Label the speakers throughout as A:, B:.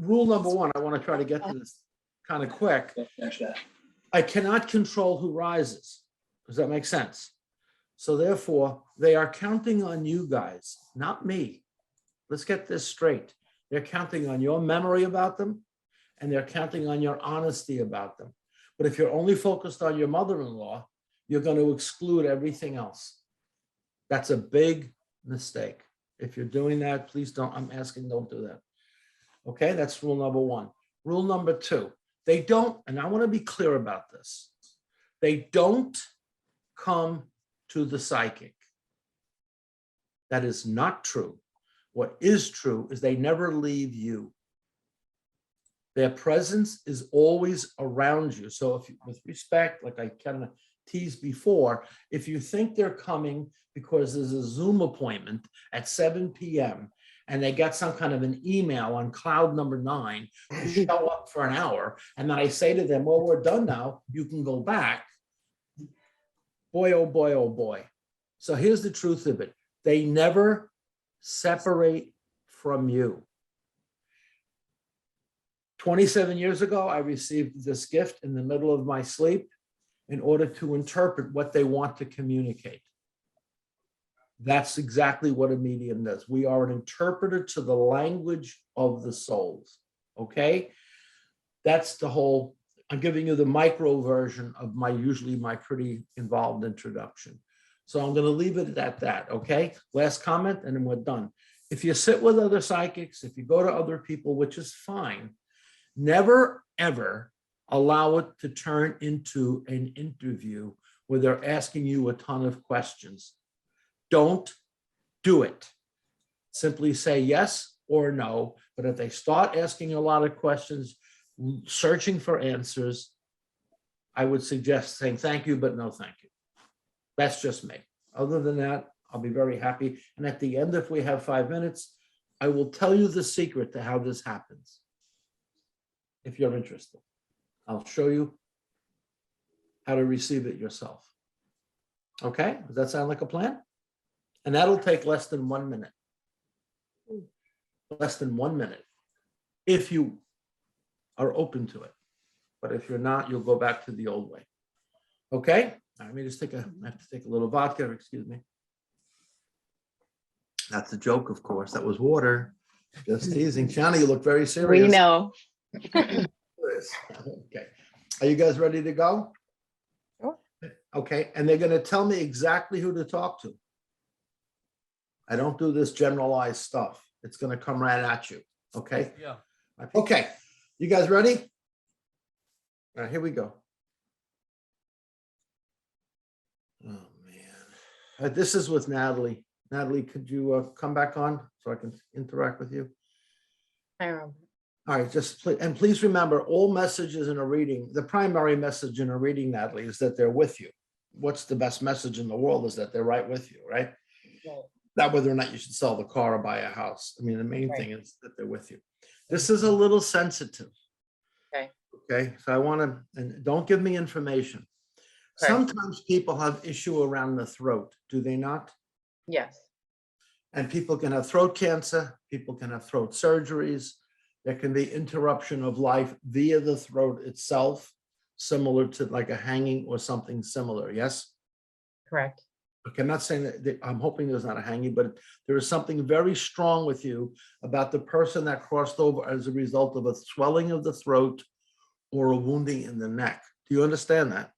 A: rule number one, I want to try to get to this kind of quick. I cannot control who rises. Does that make sense? So therefore, they are counting on you guys, not me. Let's get this straight. They're counting on your memory about them, and they're counting on your honesty about them. But if you're only focused on your mother-in-law, you're going to exclude everything else. That's a big mistake. If you're doing that, please don't, I'm asking, don't do that. Okay, that's rule number one. Rule number two, they don't, and I want to be clear about this, they don't come to the psychic. That is not true. What is true is they never leave you. Their presence is always around you. So if you, with respect, like I kind of teased before, if you think they're coming because there's a Zoom appointment at 7 p.m. and they get some kind of an email on cloud number 9 to show up for an hour, and then I say to them, well, we're done now, you can go back. Boy, oh boy, oh boy. So here's the truth of it. They never separate from you. 27 years ago, I received this gift in the middle of my sleep in order to interpret what they want to communicate. That's exactly what a medium does. We are an interpreter to the language of the souls, okay? That's the whole, I'm giving you the micro version of usually my pretty involved introduction. So I'm gonna leave it at that, okay? Last comment and then we're done. If you sit with other psychics, if you go to other people, which is fine, never, ever allow it to turn into an interview where they're asking you a ton of questions. Don't do it. Simply say yes or no. But if they start asking a lot of questions, searching for answers, I would suggest saying thank you, but no thank you. That's just me. Other than that, I'll be very happy. And at the end, if we have 5 minutes, I will tell you the secret to how this happens. If you're interested, I'll show you how to receive it yourself. Okay, does that sound like a plan? And that'll take less than 1 minute. Less than 1 minute, if you are open to it. But if you're not, you'll go back to the old way. Okay, let me just I have to take a little vodka, excuse me. That's a joke, of course. That was water. Just teasing. Shani, you look very serious.
B: We know.
A: Okay, are you guys ready to go?
B: Sure.
A: Okay, and they're going to tell me exactly who to talk to. I don't do this generalized stuff. It's going to come right at you. Okay.
C: Yeah.
A: Okay, you guys ready? All right, here we go. Oh man, this is with Natalie. Natalie, could you come back on so I can interact with you?
B: I remember.
A: All right, just please, and please remember, all messages in a reading, the primary message in a reading, Natalie, is that they're with you. What's the best message in the world is that they're right with you, right?
B: Right.
A: Not whether or not you should sell the car or buy a house. I mean, the main
B: Right.
A: thing is that they're with you. This is a little sensitive.
B: Okay.
A: Okay, so I want to, and don't give me information.
B: Okay.
A: Sometimes people have issue around the throat, do they not?
B: Yes.
A: And people can have throat cancer, people can have throat surgeries. There can be interruption of life via the throat itself, similar to like a hanging or something similar, yes?
B: Correct.
A: Okay, I'm not saying that, I'm hoping there's not a hanging, but there is something very strong with you about the person that crossed over as a result of a swelling of the throat or a wounding in the neck. Do you understand that?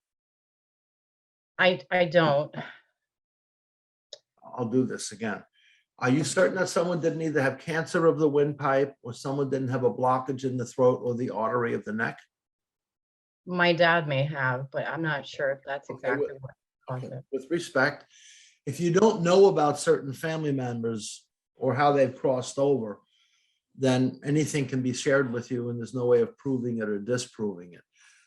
B: I don't.
A: I'll do this again. Are you certain that someone didn't either have cancer of the windpipe or someone didn't have a blockage in the throat or the artery of the neck?
B: My dad may have, but I'm not sure if that's
A: Okay,
B: exactly what caused
A: Okay,
B: it.
A: with respect, if you don't know about certain family members or how they've crossed over, then anything can be shared with you and there's no way of proving it or disproving it.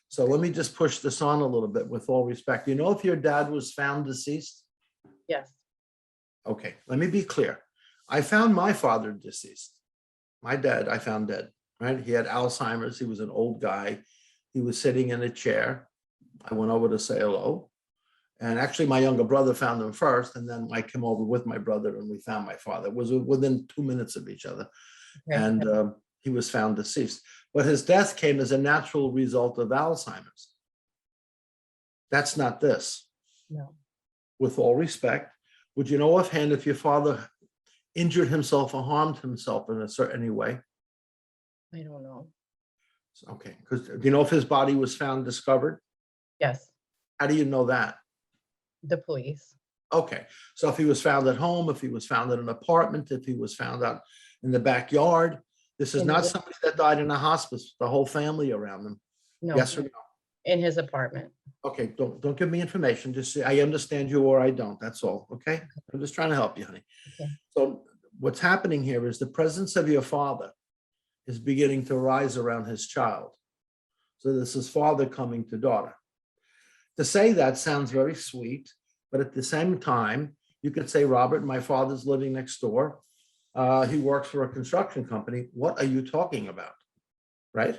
A: So let me just push this on a little bit with all respect. You know, if your dad was found deceased?
B: Yes.
A: Okay, let me be clear. I found my father deceased. My dad, I found dead, right? He had Alzheimer's. He was an old guy. He was sitting in a chair. I went over to say hello. And actually my younger brother found him first. And then I came over with my brother and we found my father. It was within 2 minutes of each other.
B: Okay.
A: And he was found deceased. But his death came as a natural result of Alzheimer's. That's not this.
B: No,
A: With all respect, would you know offhand if your father injured himself or harmed himself in a certain way?
B: I don't know.
A: Okay, because do you know if his body was found discovered?
B: Yes,
A: How do you know that?
B: the police.
A: Okay, so if he was found at home, if he was found in an apartment, if he was found out in the backyard, this is
B: In
A: not
B: his-
A: somebody that died in a hospice, the whole family around them.
B: No,
A: Yes or no?
B: in his apartment.
A: Okay, don't give me information. Just say, I understand you or I don't. That's all. Okay. I'm just trying to help you, honey.
B: Okay.
A: So what's happening here is the presence of your father is beginning to rise around his child. So this is father coming to daughter. To say that sounds very sweet, but at the same time, you could say, Robert, my father's living next door. He works for a construction company. What are you talking about? Right?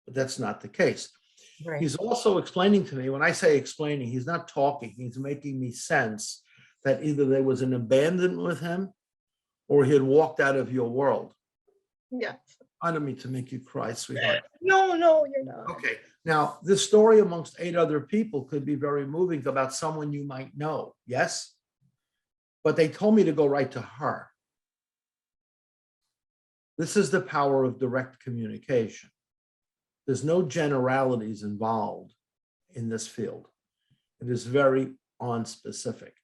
A: But that's not the case.
B: Right.
A: He's also explaining to me, when I say explaining, he's not talking, he's making me sense that either there was an abandonment with him or he had walked out of your world.
B: Yes.
A: I don't mean to make you cry, sweetheart.
B: No, you're not.
A: Okay, now this story amongst 8 other people could be very moving about someone you might know, yes? But they told me to go right to her. This is the power of direct communication. There's no generalities involved in this field. It is very on specific.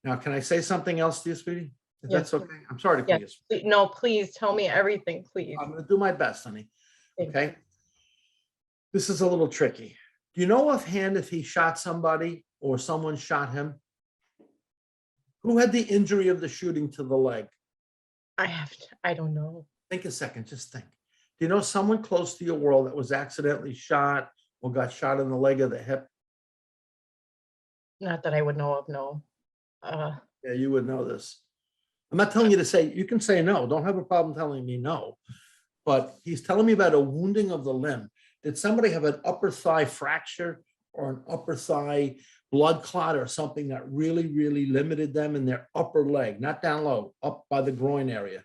A: Now, can I say something else to you, sweetie? If
B: Yes,
A: that's okay. I'm sorry to call
B: Yes.
A: you.
B: No, please tell me everything, please.
A: I'm going to do my best, honey.
B: Thank
A: Okay. This is a little tricky. Do you know offhand if he shot somebody or someone shot him? Who had the injury of the shooting to the leg?
B: I don't know.
A: Think a second, just think. Do you know someone close to your world that was accidentally shot or got shot in the leg or the hip?
B: Not that I would know of, no.
A: Yeah, you would know this. I'm not telling you to say, you can say no. Don't have a problem telling me no. But he's telling me about a wounding of the limb. Did somebody have an upper thigh fracture or an upper thigh blood clot or something that really, really limited them in their upper leg, not down low, up by the groin area?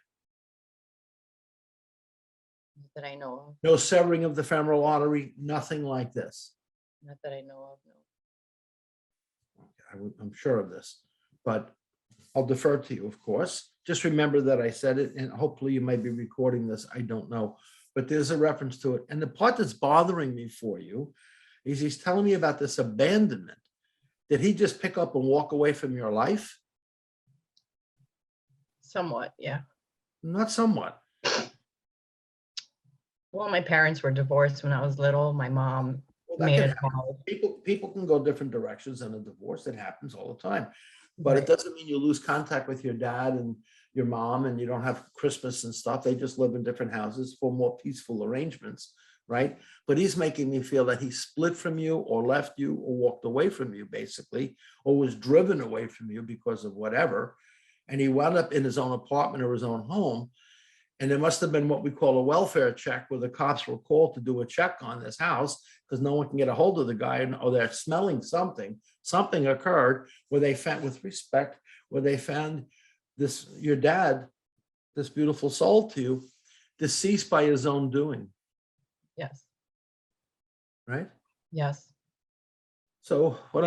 B: That I know of.
A: No severing of the femoral artery, nothing like this.
B: Not that I know of, no.
A: I'm sure of this, but I'll defer to you, of course. Just remember that I said it, and hopefully you might be recording this. I don't know, but there's a reference to it. And the part that's bothering me for you is he's telling me about this abandonment. Did he just pick up and walk away from your life?
B: Somewhat, yeah.
A: Not somewhat.
B: Well, my parents were divorced when I was little. My mom
A: Well, that
B: made
A: can
B: it
A: happen.
B: hard.
A: People can go different directions in a divorce. It happens all the time. But it
B: Right.
A: doesn't mean you lose contact with your dad and your mom and you don't have Christmas and stuff. They just live in different houses for more peaceful arrangements, right? But he's making me feel that he split from you or left you or walked away from you, basically, or was driven away from you because of whatever. And he wound up in his own apartment or his own home. And there must have been what we call a welfare check where the cops were called to do a check on this house because no one can get a hold of the guy, and or they're smelling something. Something occurred where they found, with respect, where they found this, your dad, this beautiful soul to you, deceased by his own doing,
B: Yes,
A: right?
B: yes.
A: So what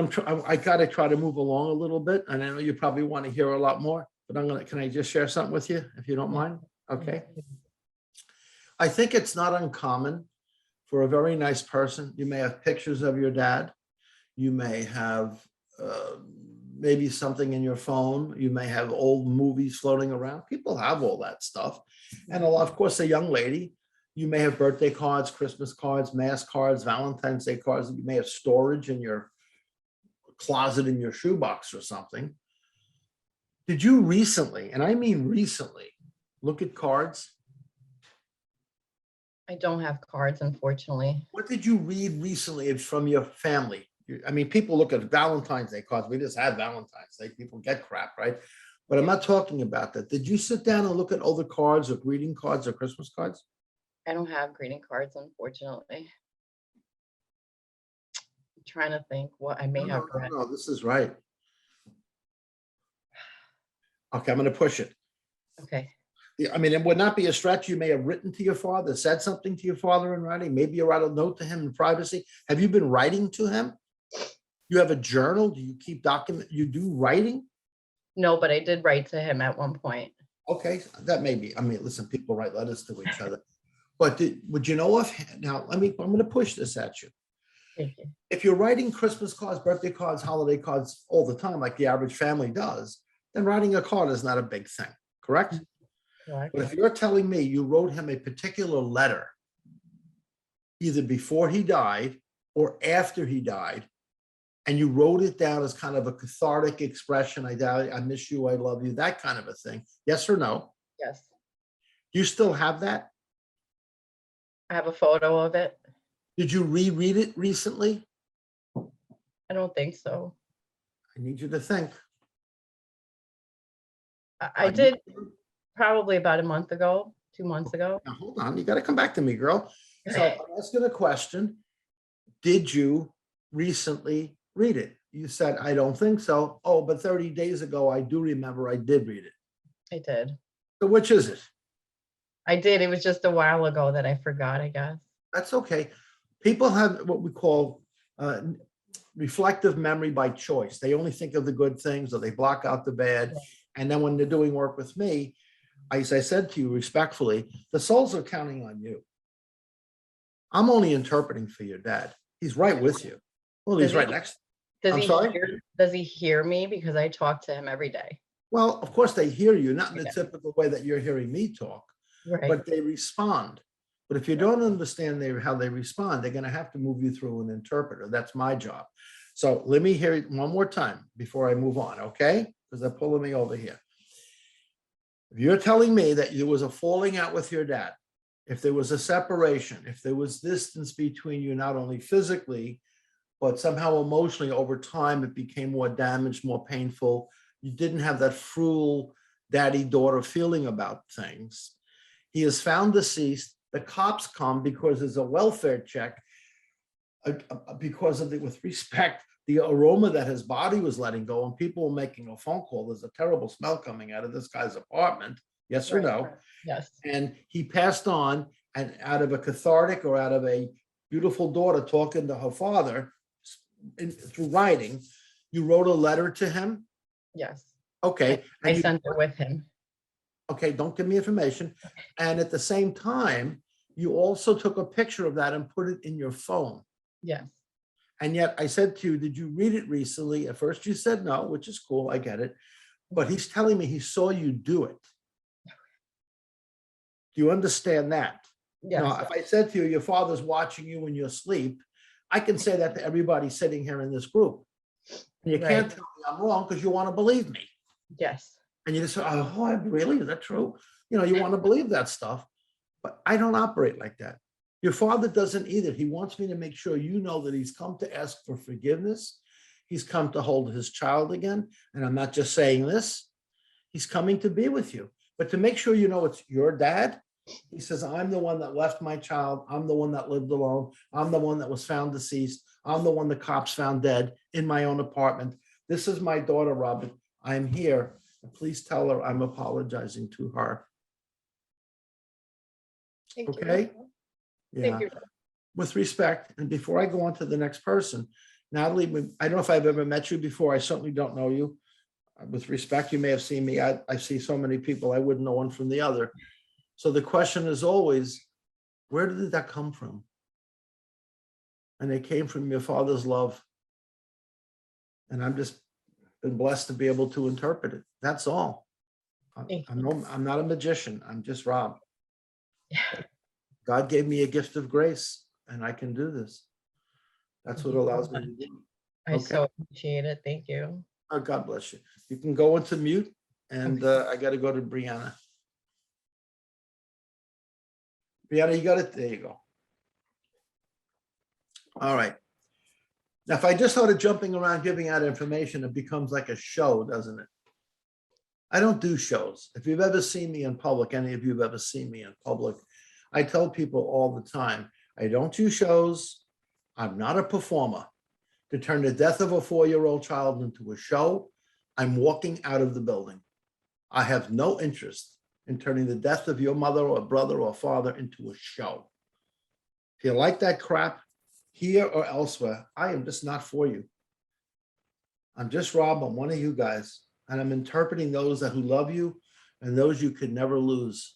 A: I got to try to move along a little bit. And I know you probably want to hear a lot more, but can I just share something with you if you don't mind? Okay. I think it's not uncommon for a very nice person. You may have pictures of your dad. You may have maybe something in your phone. You may have old movies floating around. People have all that stuff. And of course, a young lady, you may have birthday cards, Christmas cards, mass cards, Valentine's Day cards. You may have storage in your closet in your shoebox or something. Did you recently, and I mean recently, look at cards?
B: I don't have cards, unfortunately.
A: What did you read recently from your family? I mean, people look at Valentine's Day cards. We just had Valentine's Day. People get crap, right? But I'm not talking about that. Did you sit down and look at other cards or greeting cards or Christmas cards?
B: I don't have greeting cards, unfortunately. I'm trying to think what I may have read.
A: No, this is right. Okay, I'm going to push it.
B: Okay.
A: I mean, it would not be a stretch. You may have written to your father, said something to your father in writing. Maybe you write a note to him in privacy. Have you been writing to him? You have a journal? Do you keep document? You do writing?
B: No, but I did write to him at one point.
A: Okay, that may be. I mean, listen, people write letters to each other. But would you know if, now, I'm going to push this at you.
B: Thank you.
A: If you're writing Christmas cards, birthday cards, holiday cards all the time, like the average family does, then writing a card is not a big thing, correct?
B: Correct.
A: But if you're telling me you wrote him a particular letter, either before he died or after he died, and you wrote it down as kind of a cathartic expression, I miss you, I love you, that kind of a thing, yes or no?
B: Yes.
A: Do you still have that?
B: I have a photo of it.
A: Did you reread it recently?
B: I don't think so.
A: I need you to think.
B: I did probably about a month ago, 2 months ago.
A: Now, hold on, you got to come back to me, girl. So I'm asking a question. Did you recently read it? You said, I don't think so. Oh, but 30 days ago, I do remember I did read it.
B: I did.
A: So which is it?
B: I did. It was just a while ago that I forgot, I guess.
A: That's okay. People have what we call reflective memory by choice. They only think of the good things or they block out the bad.
B: Yeah.
A: And then when they're doing work with me, as I said to you respectfully, the souls are counting on you. I'm only interpreting for your dad. He's right with you. Well, he's right next. I'm sorry?
B: Does he hear me? Because I talk to him every day.
A: Well, of course they hear you, not in the
B: Okay.
A: typical way that you're hearing me talk,
B: Right.
A: but they respond. But if you don't understand how they respond, they're going to have to move you through an interpreter. That's my job. So let me hear it one more time before I move on, okay? Because they're pulling me over here. If you're telling me that there was a falling out with your dad, if there was a separation, if there was distance between you, not only physically, but somehow emotionally over time, it became more damaged, more painful. You didn't have that frugal daddy-daughter feeling about things. He is found deceased. The cops come because there's a welfare check because of with respect, the aroma that his body was letting go, and people were making a phone call. There's a terrible smell coming out of this guy's apartment. Yes or no?
B: Yes.
A: And he passed on, and out of a cathartic or out of a beautiful daughter talking to her father through writing, you wrote a letter to him?
B: Yes.
A: Okay.
B: I sent it with him.
A: Okay, don't give me information. And at the same time, you also took a picture of that and put it in your phone.
B: Yes.
A: And yet I said to you, did you read it recently? At first you said no, which is cool, I get it. But he's telling me he saw you do it. Do you understand that?
B: Yes.
A: Now, if I said to you, your father's watching you when you're asleep, I can say that to everybody sitting here in this group. And you can't tell me I'm wrong because you want to believe me.
B: Yes.
A: And you just say, oh, really? Is that true? You know, you want to believe that stuff. But I don't operate like that. Your father doesn't either. He wants me to make sure you know that he's come to ask for forgiveness. He's come to hold his child again. And I'm not just saying this. He's coming to be with you. But to make sure you know it's your dad, he says, I'm the one that left my child. I'm the one that lived alone. I'm the one that was found deceased. I'm the one the cops found dead in my own apartment. This is my daughter, Robert. I'm here. Please tell her I'm apologizing to her.
B: Thank
A: Okay?
B: you.
A: Yeah.
B: Thank you.
A: With respect, and before I go on to the next person, Natalie, I don't know if I've ever met you before. I certainly don't know you. With respect, you may have seen me. I see so many people, I wouldn't know one from the other. So the question is always, where did that come from? And it came from your father's love. And I'm just been blessed to be able to interpret it. That's all. I'm not a magician. I'm just Rob. God gave me a gift of grace, and I can do this. That's what allows me to do.
B: I so appreciate it. Thank you.
A: Oh, God bless you. You can go into mute, and I got to go to Brianna. Brianna, you got it? There you go. All right. Now, if I just started jumping around giving out information, it becomes like a show, doesn't it? I don't do shows. If you've ever seen me in public, any of you have ever seen me in public, I tell people all the time, I don't do shows. I'm not a performer. To turn the death of a 4-year-old child into a show, I'm walking out of the building. I have no interest in turning the death of your mother or brother or father into a show. If you like that crap, here or elsewhere, I am just not for you. I'm just Rob. I'm one of you guys, and I'm interpreting those who love you and those you could never lose.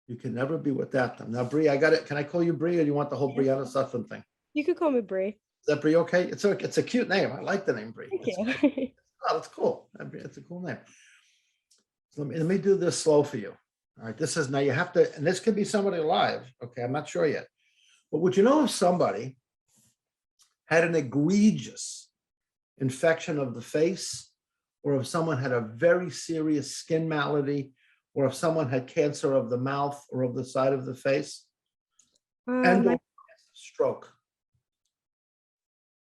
A: You can never be without them. Now, Bree, I got it. Can I call you Bree, or do you want the whole Brianna Sutton thing?
C: You could call me Bree.
A: Is that Bree okay? It's a cute name. I like the name Bree.
C: Thank
A: It's,
C: you.
A: oh, it's cool. It's a cool name. So let me do this slow for you. All right. This is now you have to, and this could be somebody alive. Okay. I'm not sure yet. But would you know if somebody had an egregious infection of the face, or if someone had a very serious skin malady, or if someone had cancer of the mouth or of the side of the face, and stroke?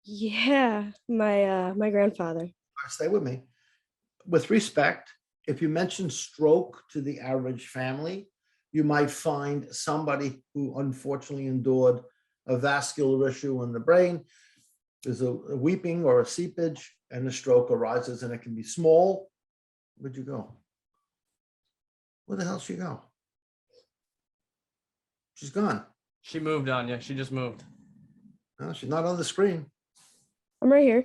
C: Yeah, my grandfather.
A: All right, stay with me. With respect, if you mention stroke to the average family, you might find somebody who unfortunately endured a vascular issue in the brain. There's a weeping or a seepage, and the stroke arises, and it can be small. Where'd you go? Where the hell she go? She's gone.
D: She moved on you. She just moved.
A: No, she's not on the screen.
C: I'm right here.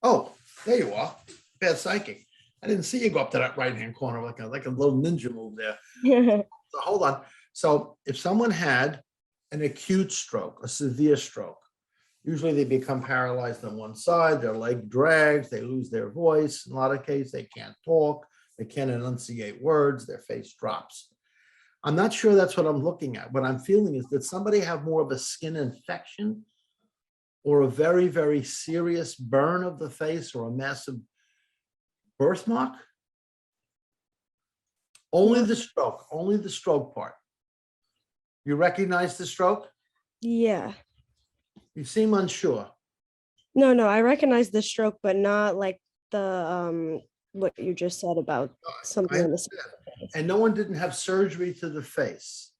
A: Oh, there you are. Bad psychic. I didn't see you go up to that right-hand corner like a little ninja move there. So hold on. So if someone had an acute stroke, a severe stroke, usually they become paralyzed on one side, their leg drags, they lose their voice. In a lot of cases, they can't talk, they can't enunciate words, their face drops. I'm not sure that's what I'm looking at. What I'm feeling is, did somebody have more of a skin infection, or a very, very serious burn of the face, or a massive birthmark? Only the stroke part. You recognize the stroke?
C: Yeah.
A: You seem unsure.
C: No, I recognize the stroke, but not like the what you just said about something
A: I
C: in the
A: understand. And no one didn't have surgery to the face.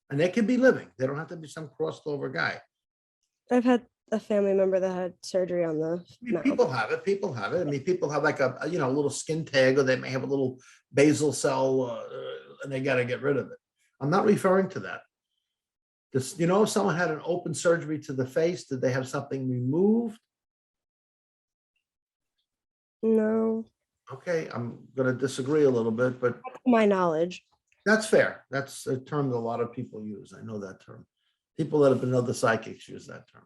A: And they could be living. They don't have to be some crossed over guy.
C: I've had a family member that had surgery on the
A: I mean,
C: mouth.
A: people have it. People have it. I mean, people have like a little skin tag, or they may have a little basal cell, and they got to get rid of it. I'm not referring to that. Just, if someone had an open surgery to the face, did they have something removed?
C: No,
A: Okay, I'm going to disagree a little bit, but
C: to my knowledge.
A: that's fair. That's a term that a lot of people use. I know that term. People that have been other psychics use that term.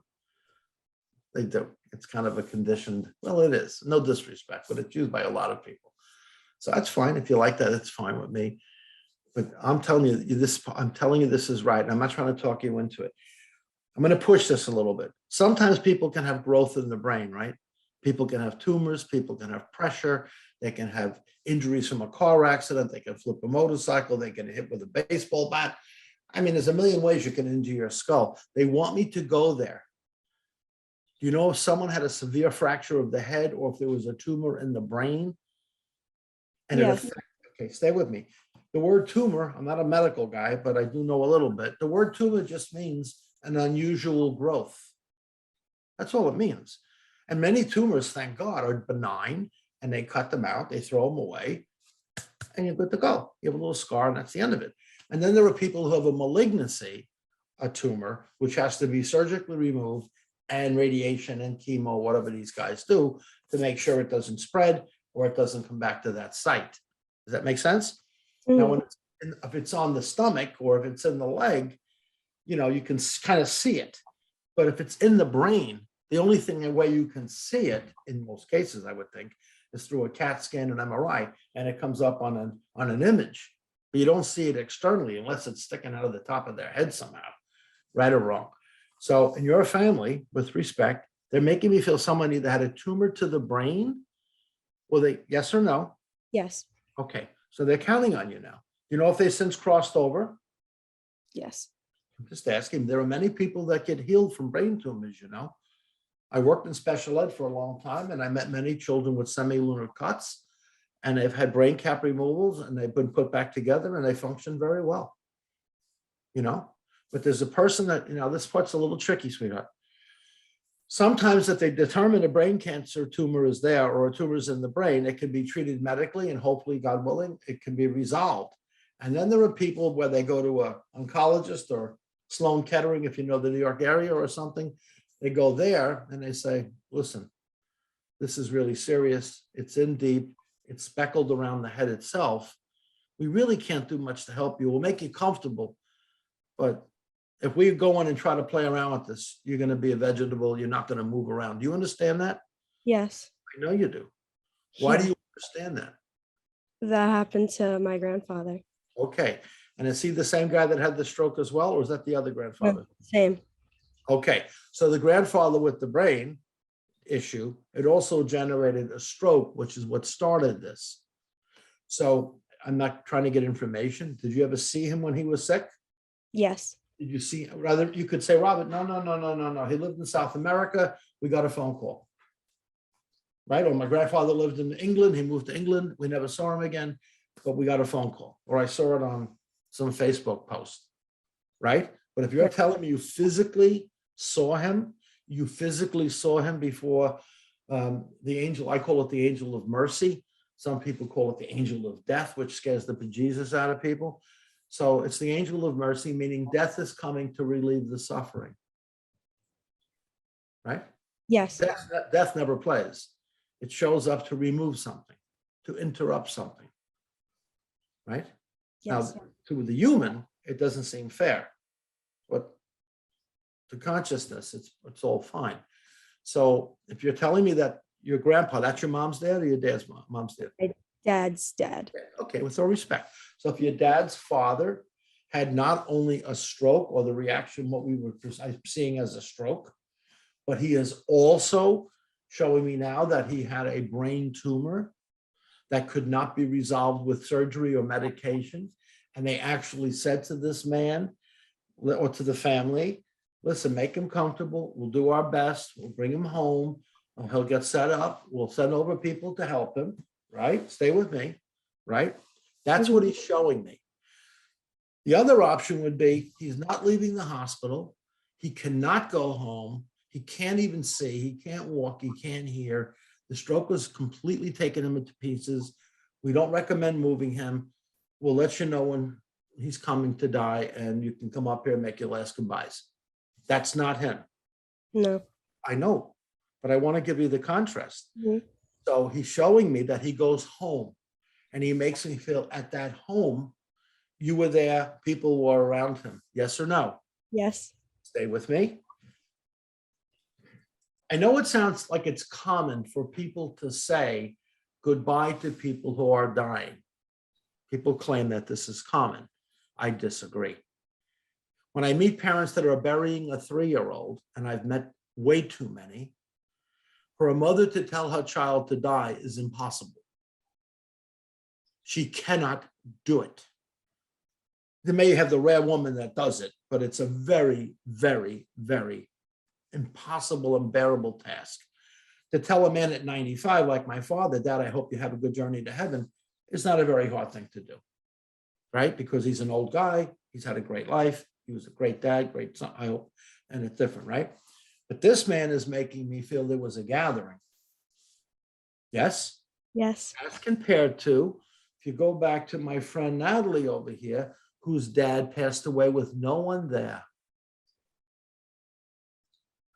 A: They do. It's kind of a conditioned, well, it is. No disrespect, but it's used by a lot of people. So that's fine. If you like that, it's fine with me. But I'm telling you this is right. I'm not trying to talk you into it. I'm going to push this a little bit. Sometimes people can have growth in the brain, right? People can have tumors, people can have pressure, they can have injuries from a car accident, they can flip a motorcycle, they can hit with a baseball bat. I mean, there's a million ways you can injure your skull. They want me to go there. Do you know if someone had a severe fracture of the head, or if there was a tumor in the brain? And
C: Yes.
A: Okay, stay with me. The word tumor, I'm not a medical guy, but I do know a little bit. The word tumor just means an unusual growth. That's all it means. And many tumors, thank God, are benign, and they cut them out, they throw them away, and you're good to go. You have a little scar, and that's the end of it. And then there are people who have a malignancy, a tumor, which has to be surgically removed, and radiation and chemo, whatever these guys do, to make sure it doesn't spread or it doesn't come back to that site. Does that make sense? Now, if it's on the stomach or if it's in the leg, you can kind of see it. But if it's in the brain, the only way you can see it, in most cases, I would think, is through a CAT scan and MRI, and it comes up on an image. But you don't see it externally unless it's sticking out of the top of their head somehow, right or wrong. So in your family, with respect, they're making me feel someone either had a tumor to the brain, or yes or no?
C: Yes.
A: Okay, so they're counting on you now. You know if they since crossed over?
C: Yes.
A: I'm just asking. There are many people that get healed from brain tumors, I worked in special ed for a long time, and I met many children with semilunar cuts, and they've had brain cap removals, and they've been put back together, and they function very well. But there's a person that, this part's a little tricky, sweetheart. Sometimes if they determine a brain cancer tumor is there or a tumor is in the brain, it can be treated medically and hopefully, God willing, it can be resolved. And then there are people where they go to an oncologist or Sloan Kettering, if you know the New York area or something, they go there and they say, listen, this is really serious. It's in deep. It's speckled around the head itself. We really can't do much to help you. We'll make you comfortable, but if we go in and try to play around with this, you're going to be a vegetable. You're not going to move around. Do you understand that?
C: Yes.
A: I know you do. Why
C: Yeah.
A: do you understand that?
C: That happened to my grandfather.
A: Okay. And is he the same guy that had the stroke as well, or is that the other grandfather?
C: Same.
A: Okay. So the grandfather with the brain issue, it also generated a stroke, which is what started this. So I'm not trying to get information. Did you ever see him when he was sick?
C: Yes.
A: Did you see, rather, you could say, Robert, no. He lived in South America. We got a phone call. Right? Or my grandfather lived in England. He moved to England. We never saw him again, but we got a phone call. Or I saw it on some Facebook post. Right? But if you're telling me you physically saw him, you physically saw him before the angel, I call it the angel of mercy. Some people call it the angel of death, which scares the bejesus out of people. So it's the angel of mercy, meaning death is coming to relieve the suffering. Right?
C: Yes.
A: Death never plays. It shows up to remove something, to interrupt something. Right?
C: Yes.
A: Now, to the human, it doesn't seem fair. But to consciousness, it's all fine. So if you're telling me that your grandpa, that's your mom's dad or your dad's mom's dad?
C: My dad's dad.
A: Okay, with all respect. So if your dad's father had not only a stroke or the reaction, what we were seeing as a stroke, but he is also showing me now that he had a brain tumor that could not be resolved with surgery or medication. And they actually said to this man or to the family, listen, make him comfortable. We'll do our best. We'll bring him home. He'll get set up. We'll send over people to help him, right? Stay with me, right? That's what he's showing me. The other option would be he's not leaving the hospital. He cannot go home. He can't even see. He can't walk. He can't hear. The stroke was completely taking him into pieces. We don't recommend moving him. We'll let you know when he's coming to die and you can come up here and make your last goodbyes. That's not him.
C: No.
A: I know, but I want to give you the contrast.
C: Mhm.
A: So he's showing me that he goes home and he makes me feel at that home, you were there, people were around him. Yes or no?
C: Yes.
A: Stay with me. I know it sounds like it's common for people to say goodbye to people who are dying. People claim that this is common. I disagree. When I meet parents that are burying a 3-year-old, and I've met way too many, for a mother to tell her child to die is impossible. She cannot do it. They may have the rare woman that does it, but it's a very, very, very impossible, unbearable task. To tell a man at 95, like my father, Dad, I hope you have a good journey to heaven, is not a very hard thing to do, right? Because he's an old guy, he's had a great life, he was a great dad, great son, I hope, and it's different, right? But this man is making me feel there was a gathering. Yes?
C: Yes.
A: As compared to, if you go back to my friend Natalie over here, whose dad passed away with no one there.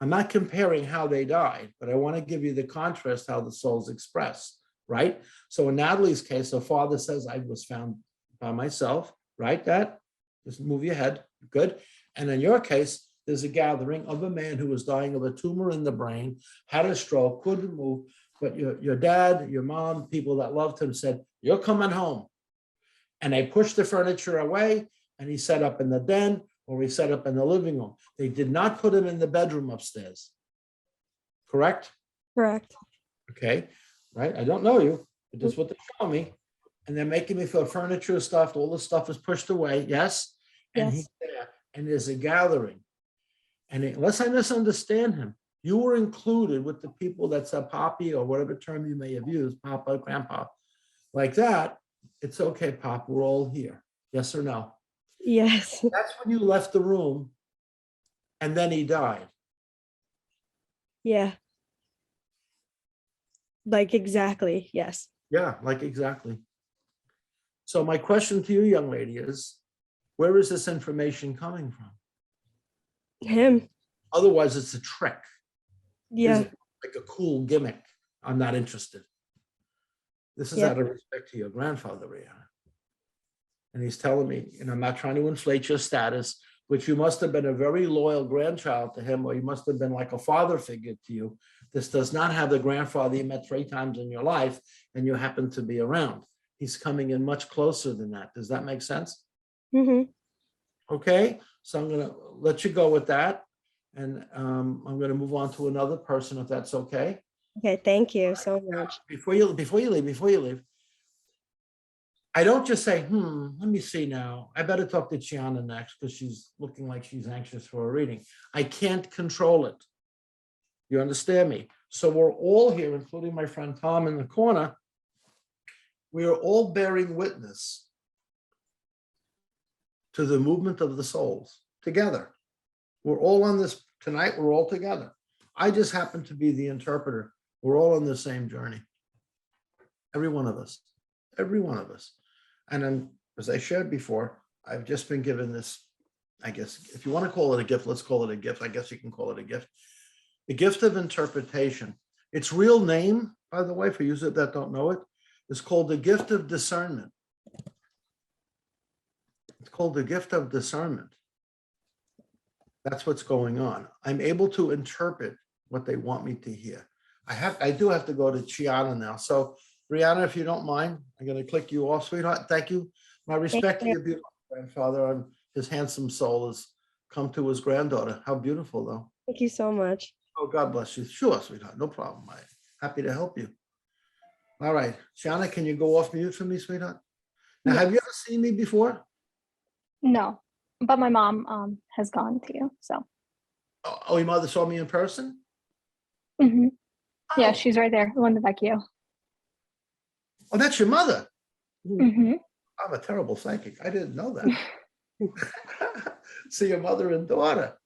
A: I'm not comparing how they died, but I want to give you the contrast, how the soul's expressed, right? So in Natalie's case, her father says, I was found by myself, right, Dad? Just move your head, good. And in your case, there's a gathering of a man who was dying of a tumor in the brain, had a stroke, couldn't move, but your dad, your mom, people that loved him said, you're coming home. And they pushed the furniture away and he set up in the den or he set up in the living room. They did not put him in the bedroom upstairs. Correct?
C: Correct.
A: Okay, right? I don't know you, but that's what they're showing me. And they're making me feel furniture stuff, all the stuff is pushed away, yes? And
C: Yes.
A: he's there, and there's a gathering. And unless I misunderstand him, you were included with the people that said Poppy or whatever term you may have used, Papa, Grandpa, like that. It's okay, Pop, we're all here. Yes or no?
C: Yes.
A: That's when you left the room and then he died.
C: Yeah. Like exactly. Yes.
A: Yeah, like exactly. So my question to you, young lady, is where is this information coming from?
C: Him.
A: Otherwise, it's a trick. Is
C: Yeah.
A: it like a cool gimmick? I'm not interested. This is
C: Yeah.
A: out of respect to your grandfather, Rihanna. And he's telling me, and I'm not trying to inflate your status, but you must have been a very loyal grandchild to him, or you must have been like a father figure to you. This does not have the grandfather you met 3 times in your life, and you happen to be around. He's coming in much closer than that. Does that make sense?
C: Mm-hmm.
A: Okay, so I'm gonna let you go with that. And I'm gonna move on to another person, if that's okay.
C: Okay. Thank you so much.
A: Before you leave, I don't just say, let me see now. I better talk to Chiana next because she's looking like she's anxious for a reading. I can't control it. You understand me? So we're all here, including my friend Tom in the corner. We are all bearing witness to the movement of the souls together. We're all on this tonight. We're all together. I just happen to be the interpreter. We're all on the same journey. Every one of us. Every one of us. And then, as I shared before, I've just been given this, I guess, if you want to call it a gift, let's call it a gift. I guess you can call it a gift. The gift of interpretation. Its real name, by the way, for you that don't know it, is called the gift of discernment. It's called the gift of discernment. That's what's going on. I'm able to interpret what they want me to hear. I do have to go to Chiana now. So Brianna, if you don't mind, I'm going to click you off, sweetheart. Thank you. My respect to your beautiful grandfather. His handsome soul has come to his granddaughter. How beautiful, though.
C: Thank you so much.
A: Oh, God bless you. Sure, sweetheart. No problem. I'm happy to help you. All right. Chiana, can you go off mute for me, sweetheart? Now, have you ever seen me before?
E: No, but my mom has gone to you. So
A: Oh, your mother saw me in person?
E: yeah,
A: Oh.
E: she's right there, the one in the back of you.
A: Oh, that's your mother.
E: Mhm.
A: I'm a terrible psychic. I didn't know that. See your mother and daughter.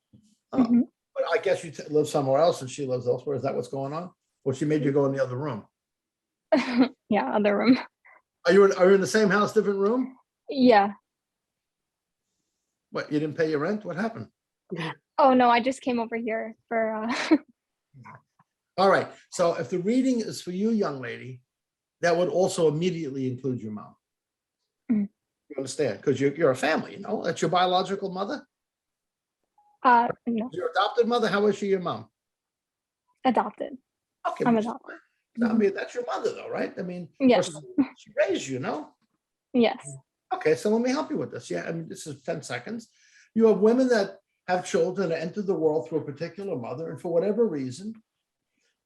A: Oh,
E: Mhm.
A: but I guess you live somewhere else and she lives elsewhere. Is that what's going on? Or she made you go in the other room?
E: Yeah, other room.
A: Are you in the same house, different room?
E: Yeah.
A: What, you didn't pay your rent? What happened?
E: Oh no, I just came over here for
A: All right. So if the reading is for you, young lady, that would also immediately include your mom.
E: Mhm.
A: You understand? Because you're a family, you know? That's your biological mother?
E: no,
A: Your adopted mother? How is she your mom?
E: adopted.
A: Okay.
E: I'm
A: but
E: adopted.
A: I mean, that's your mother though, right? I mean,
E: Yes.
A: she raised you, no?
E: Yes.
A: Okay, so let me help you with this. Yeah, I mean, this is 10 seconds. You have women that have children that enter the world through a particular mother, and for whatever reason,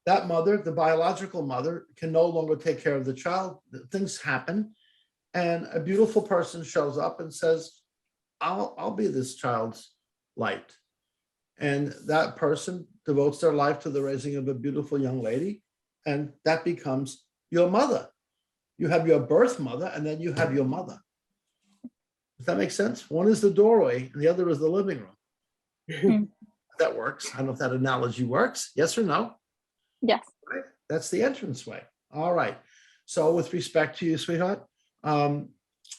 A: that mother, the biological mother, can no longer take care of the child. Things happen, and a beautiful person shows up and says, I'll be this child's light. And that person devotes their life to the raising of a beautiful young lady, and that becomes your mother. You have your birth mother, and then you have your mother. Does that make sense? One is the doorway, and the other is the living room.
E: Mm.
A: That works. I don't know if that analogy works. Yes or no?
E: Yes.
A: Right? That's the entranceway. All right. So with respect to you, sweetheart,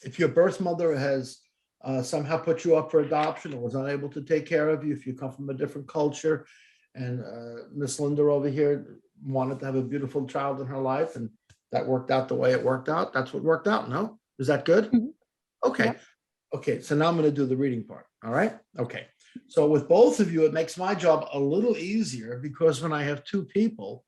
A: if your birth mother has somehow put you up for adoption or was unable to take care of you, if you come from a different culture, and Miss Linda over here wanted to have a beautiful child in her life, and that worked out the way it worked out, that's what worked out, no? Is that good?
E: Mhm.
A: Okay.
E: Yep.
A: Okay, so now I'm going to do the reading part. All right. Okay. So with both of you, it makes my job a little easier because when I have 2 people,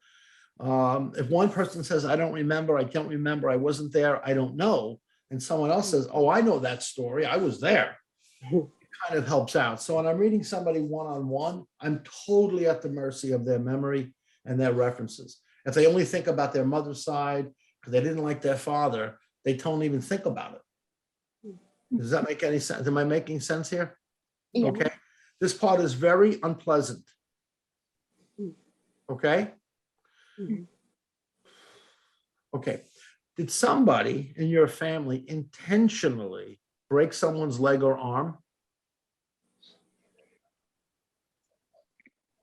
A: if one person says, I don't remember, I can't remember, I wasn't there, I don't know, and someone else says, oh, I know that story, I was there, it kind of helps out. So when I'm reading somebody one-on-one, I'm totally at the mercy of their memory and their references. If they only think about their mother's side because they didn't like their father, they don't even think about it. Does that make any sense? Am I making sense here?
E: Yeah.
A: Okay. This part is very unpleasant. Okay. Okay. Did somebody in your family intentionally break someone's leg or arm?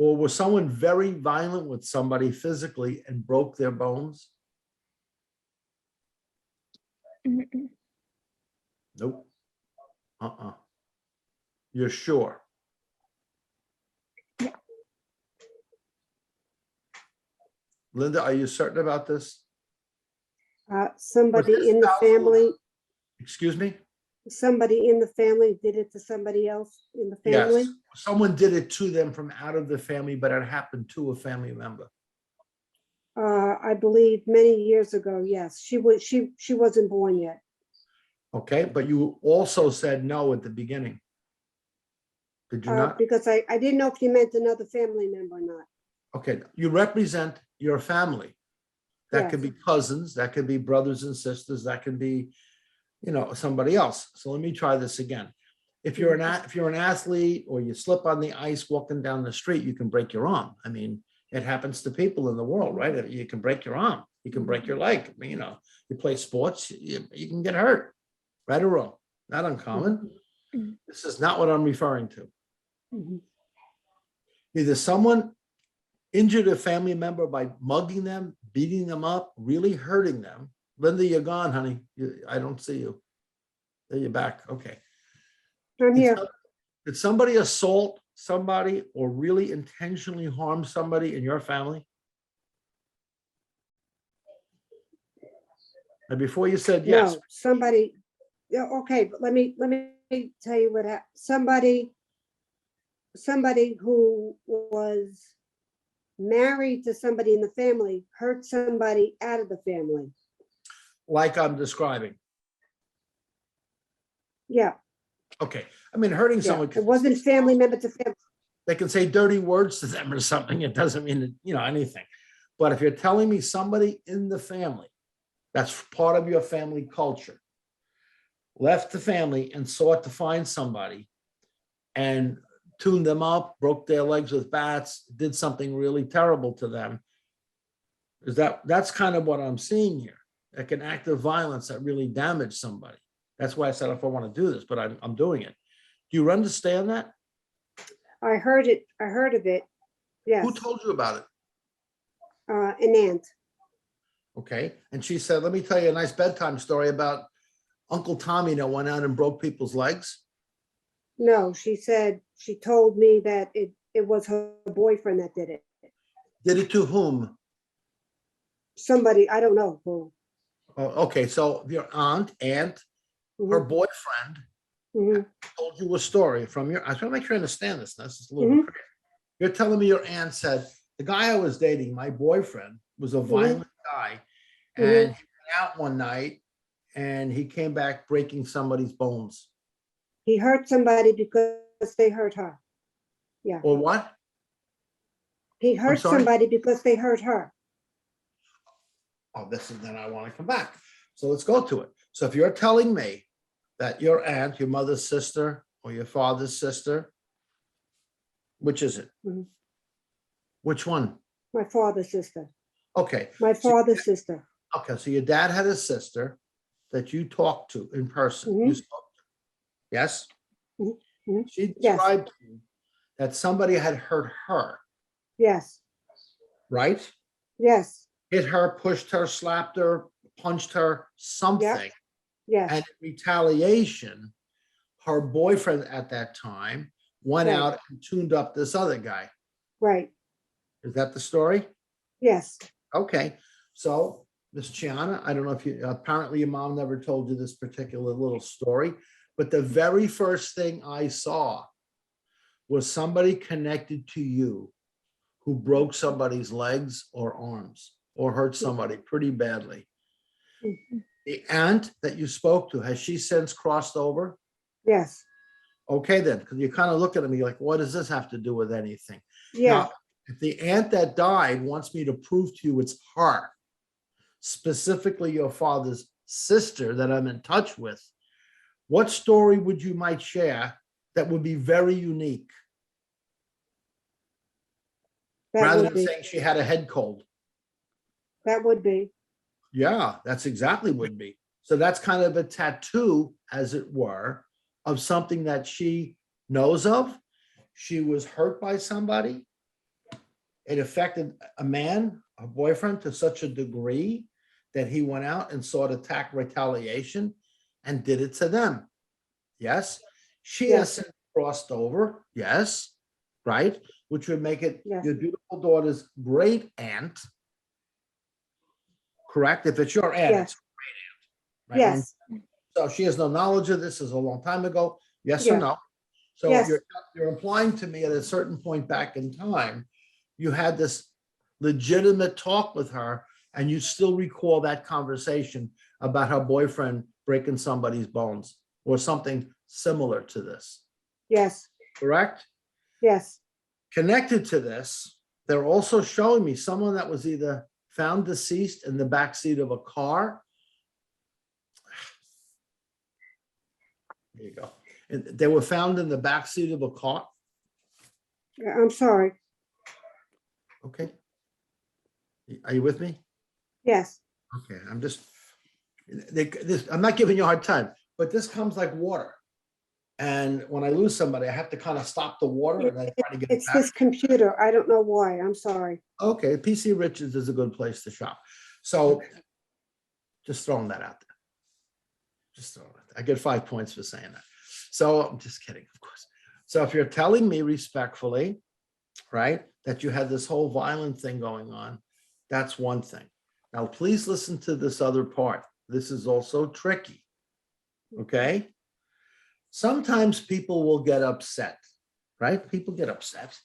A: Or was someone very violent with somebody physically and broke their bones?
E: Mm-mm.
A: Nope. You're sure?
E: Yeah.
A: Linda, are you certain about this?
F: Somebody
A: this
F: in the
A: spouse-
F: family,
A: Excuse me?
F: somebody in the family did it to somebody else in the
A: Yes,
F: family?
A: someone did it to them from out of the family, but it happened to a family member.
F: I believe many years ago, yes. She wasn't born yet.
A: Okay, but you also said no at the beginning. Did you not?
F: Because I didn't know if you meant another family member or not.
A: Okay, you represent your family. That could
F: Yes.
A: be cousins, that could be brothers and sisters, that could be, somebody else. So let me try this again. If you're an athlete or you slip on the ice walking down the street, you can break your arm. I mean, it happens to people in the world, right? You can break your arm, you can break your leg. I mean, you play sports, you can get hurt, right or wrong. Not uncommon.
E: Mhm.
A: This is not what I'm referring to.
F: Mhm.
A: Either someone injured a family member by mugging them, beating them up, really hurting them. Linda, you're gone, honey. I don't see you. There you're back. Okay.
F: I'm here.
A: Did somebody assault somebody or really intentionally harm somebody in your family? And before you said yes,
F: No, somebody, yeah, okay, but let me tell you what happened. Somebody who was married to somebody in the family hurt somebody out of the family.
A: like I'm describing.
F: Yeah,
A: Okay. I mean, hurting
F: yeah.
A: someone,
F: It wasn't family member to family.
A: they can say dirty words to them or something. It doesn't mean, anything. But if you're telling me somebody in the family, that's part of your family culture, left the family and sought to find somebody and tuned them up, broke their legs with bats, did something really terrible to them. That's kind of what I'm seeing here, like an act of violence that really damaged somebody. That's why I said if I want to do this, but I'm doing it. Do you understand that?
F: I heard it. I heard of it. Yes,
A: Who told you about it?
F: an aunt.
A: Okay. And she said, let me tell you a nice bedtime story about Uncle Tommy that went out and broke people's legs.
F: No, she told me that it was her boyfriend that did it.
A: Did it to whom?
F: Somebody, I don't know who.
A: Oh, okay. So your aunt, her
F: Mhm,
A: boyfriend
F: mhm.
A: told you a story from your, I just want to make sure I understand this. This is a little
F: Mhm.
A: bit crazy. You're telling me your aunt said, the guy I was dating, my boyfriend, was a violent guy. And he went out one night and he came back breaking somebody's bones.
F: He hurt somebody because they hurt her.
A: Or what?
F: He hurt
A: sorry?
F: somebody because they hurt her.
A: Oh, this is then I want to come back. So let's go to it. So if you're telling me that your aunt, your mother's sister, or your father's sister, which is it?
F: Mhm.
A: Which one?
F: My father's sister.
A: Okay.
F: My
A: So-
F: father's sister.
A: Okay, so your dad had a sister that you talked to in person. You
F: Mhm.
A: spoke to. Yes?
F: Mhm, mhm.
A: She
F: Yes.
A: described to you that somebody had hurt her,
F: Yes,
A: right?
F: yes,
A: Hit her, pushed her, slapped her, punched her, something.
F: yes,
A: And in retaliation, her boyfriend at that time went
F: Right.
A: out and tuned up this other guy.
F: right.
A: Is that the story?
F: Yes,
A: Okay, so Miss Chiana, I don't know if you, apparently your mom never told you this particular little story, but the very first thing I saw was somebody connected to you who broke somebody's legs or arms or hurt somebody pretty badly.
F: Mhm.
A: The aunt that you spoke to, has she since crossed over?
F: yes,
A: Okay, then, because you kind of look at me like, what does this have to do with anything?
F: yeah.
A: Now, if the aunt that died wants me to prove to you it's her, specifically your father's sister that I'm in touch with, what story would you might share that would be very unique,
F: That
A: rather
F: would
A: than
F: be,
A: saying she had a head cold?
F: that would be.
A: Yeah, that's exactly would be. So that's kind of a tattoo, as it were, of something that she knows of. She was hurt by somebody. it affected a man, a boyfriend, to such a degree that he went out and sought attack retaliation and did it to them. Yes, she has
F: Yes.
A: since crossed over. Yes, right, which would make it
F: Yes.
A: your beautiful daughter's great aunt. Correct? If it's your aunt,
F: Yes.
A: it's great aunt. Right?
F: Yes,
A: So she has no knowledge of this. This is a long time ago. Yes or
F: Yes.
A: no? So
F: Yes.
A: you're implying to me at a certain point back in time, you had this legitimate talk with her, and you still recall that conversation about her boyfriend breaking somebody's bones or something similar to this,
F: yes,
A: correct?
F: yes,
A: Connected to this, they're also showing me someone that was either found deceased in the backseat of a car. There you go. And they were found in the backseat of a car.
F: I'm sorry.
A: Okay. Are you with me?
F: Yes,
A: Okay, I'm not giving you a hard time, but this comes like water. And when I lose somebody, I have to kind of stop the water and then try to get it
F: it's
A: back.
F: this computer. I don't know why. I'm sorry.
A: Okay, PC Richards is a good place to shop. So just throwing that out there. Just throwing it. I get 5 points for saying that. So I'm just kidding, of course. So if you're telling me respectfully, right, that you had this whole violent thing going on, that's one thing. Now, please listen to this other part. This is also tricky. Okay? Sometimes people will get upset, right? People get upset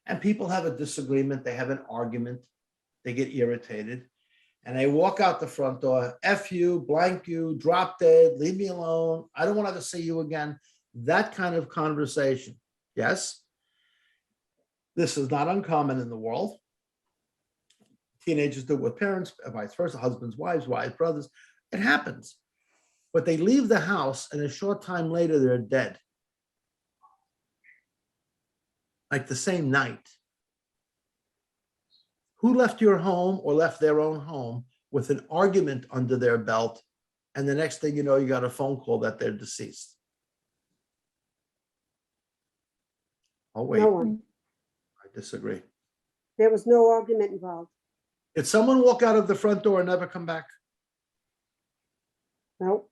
A: and people have a disagreement. They have an argument. They get irritated and they walk out the front door. F you, blank you, drop dead, leave me alone. I don't want to see you again. That kind of conversation. Yes. This is not uncommon in the world. Teenagers do it with parents, vice versa, husbands, wives, brothers. It happens. But they leave the house and a short time later, they're dead. Like the same night. Who left your home or left their own home with an argument under their belt? And the next thing you know, you got a phone call that they're deceased. Oh, wait,
F: No one.
A: I disagree.
F: There was no argument involved.
A: Did someone walk out of the front door and never come back?
F: No,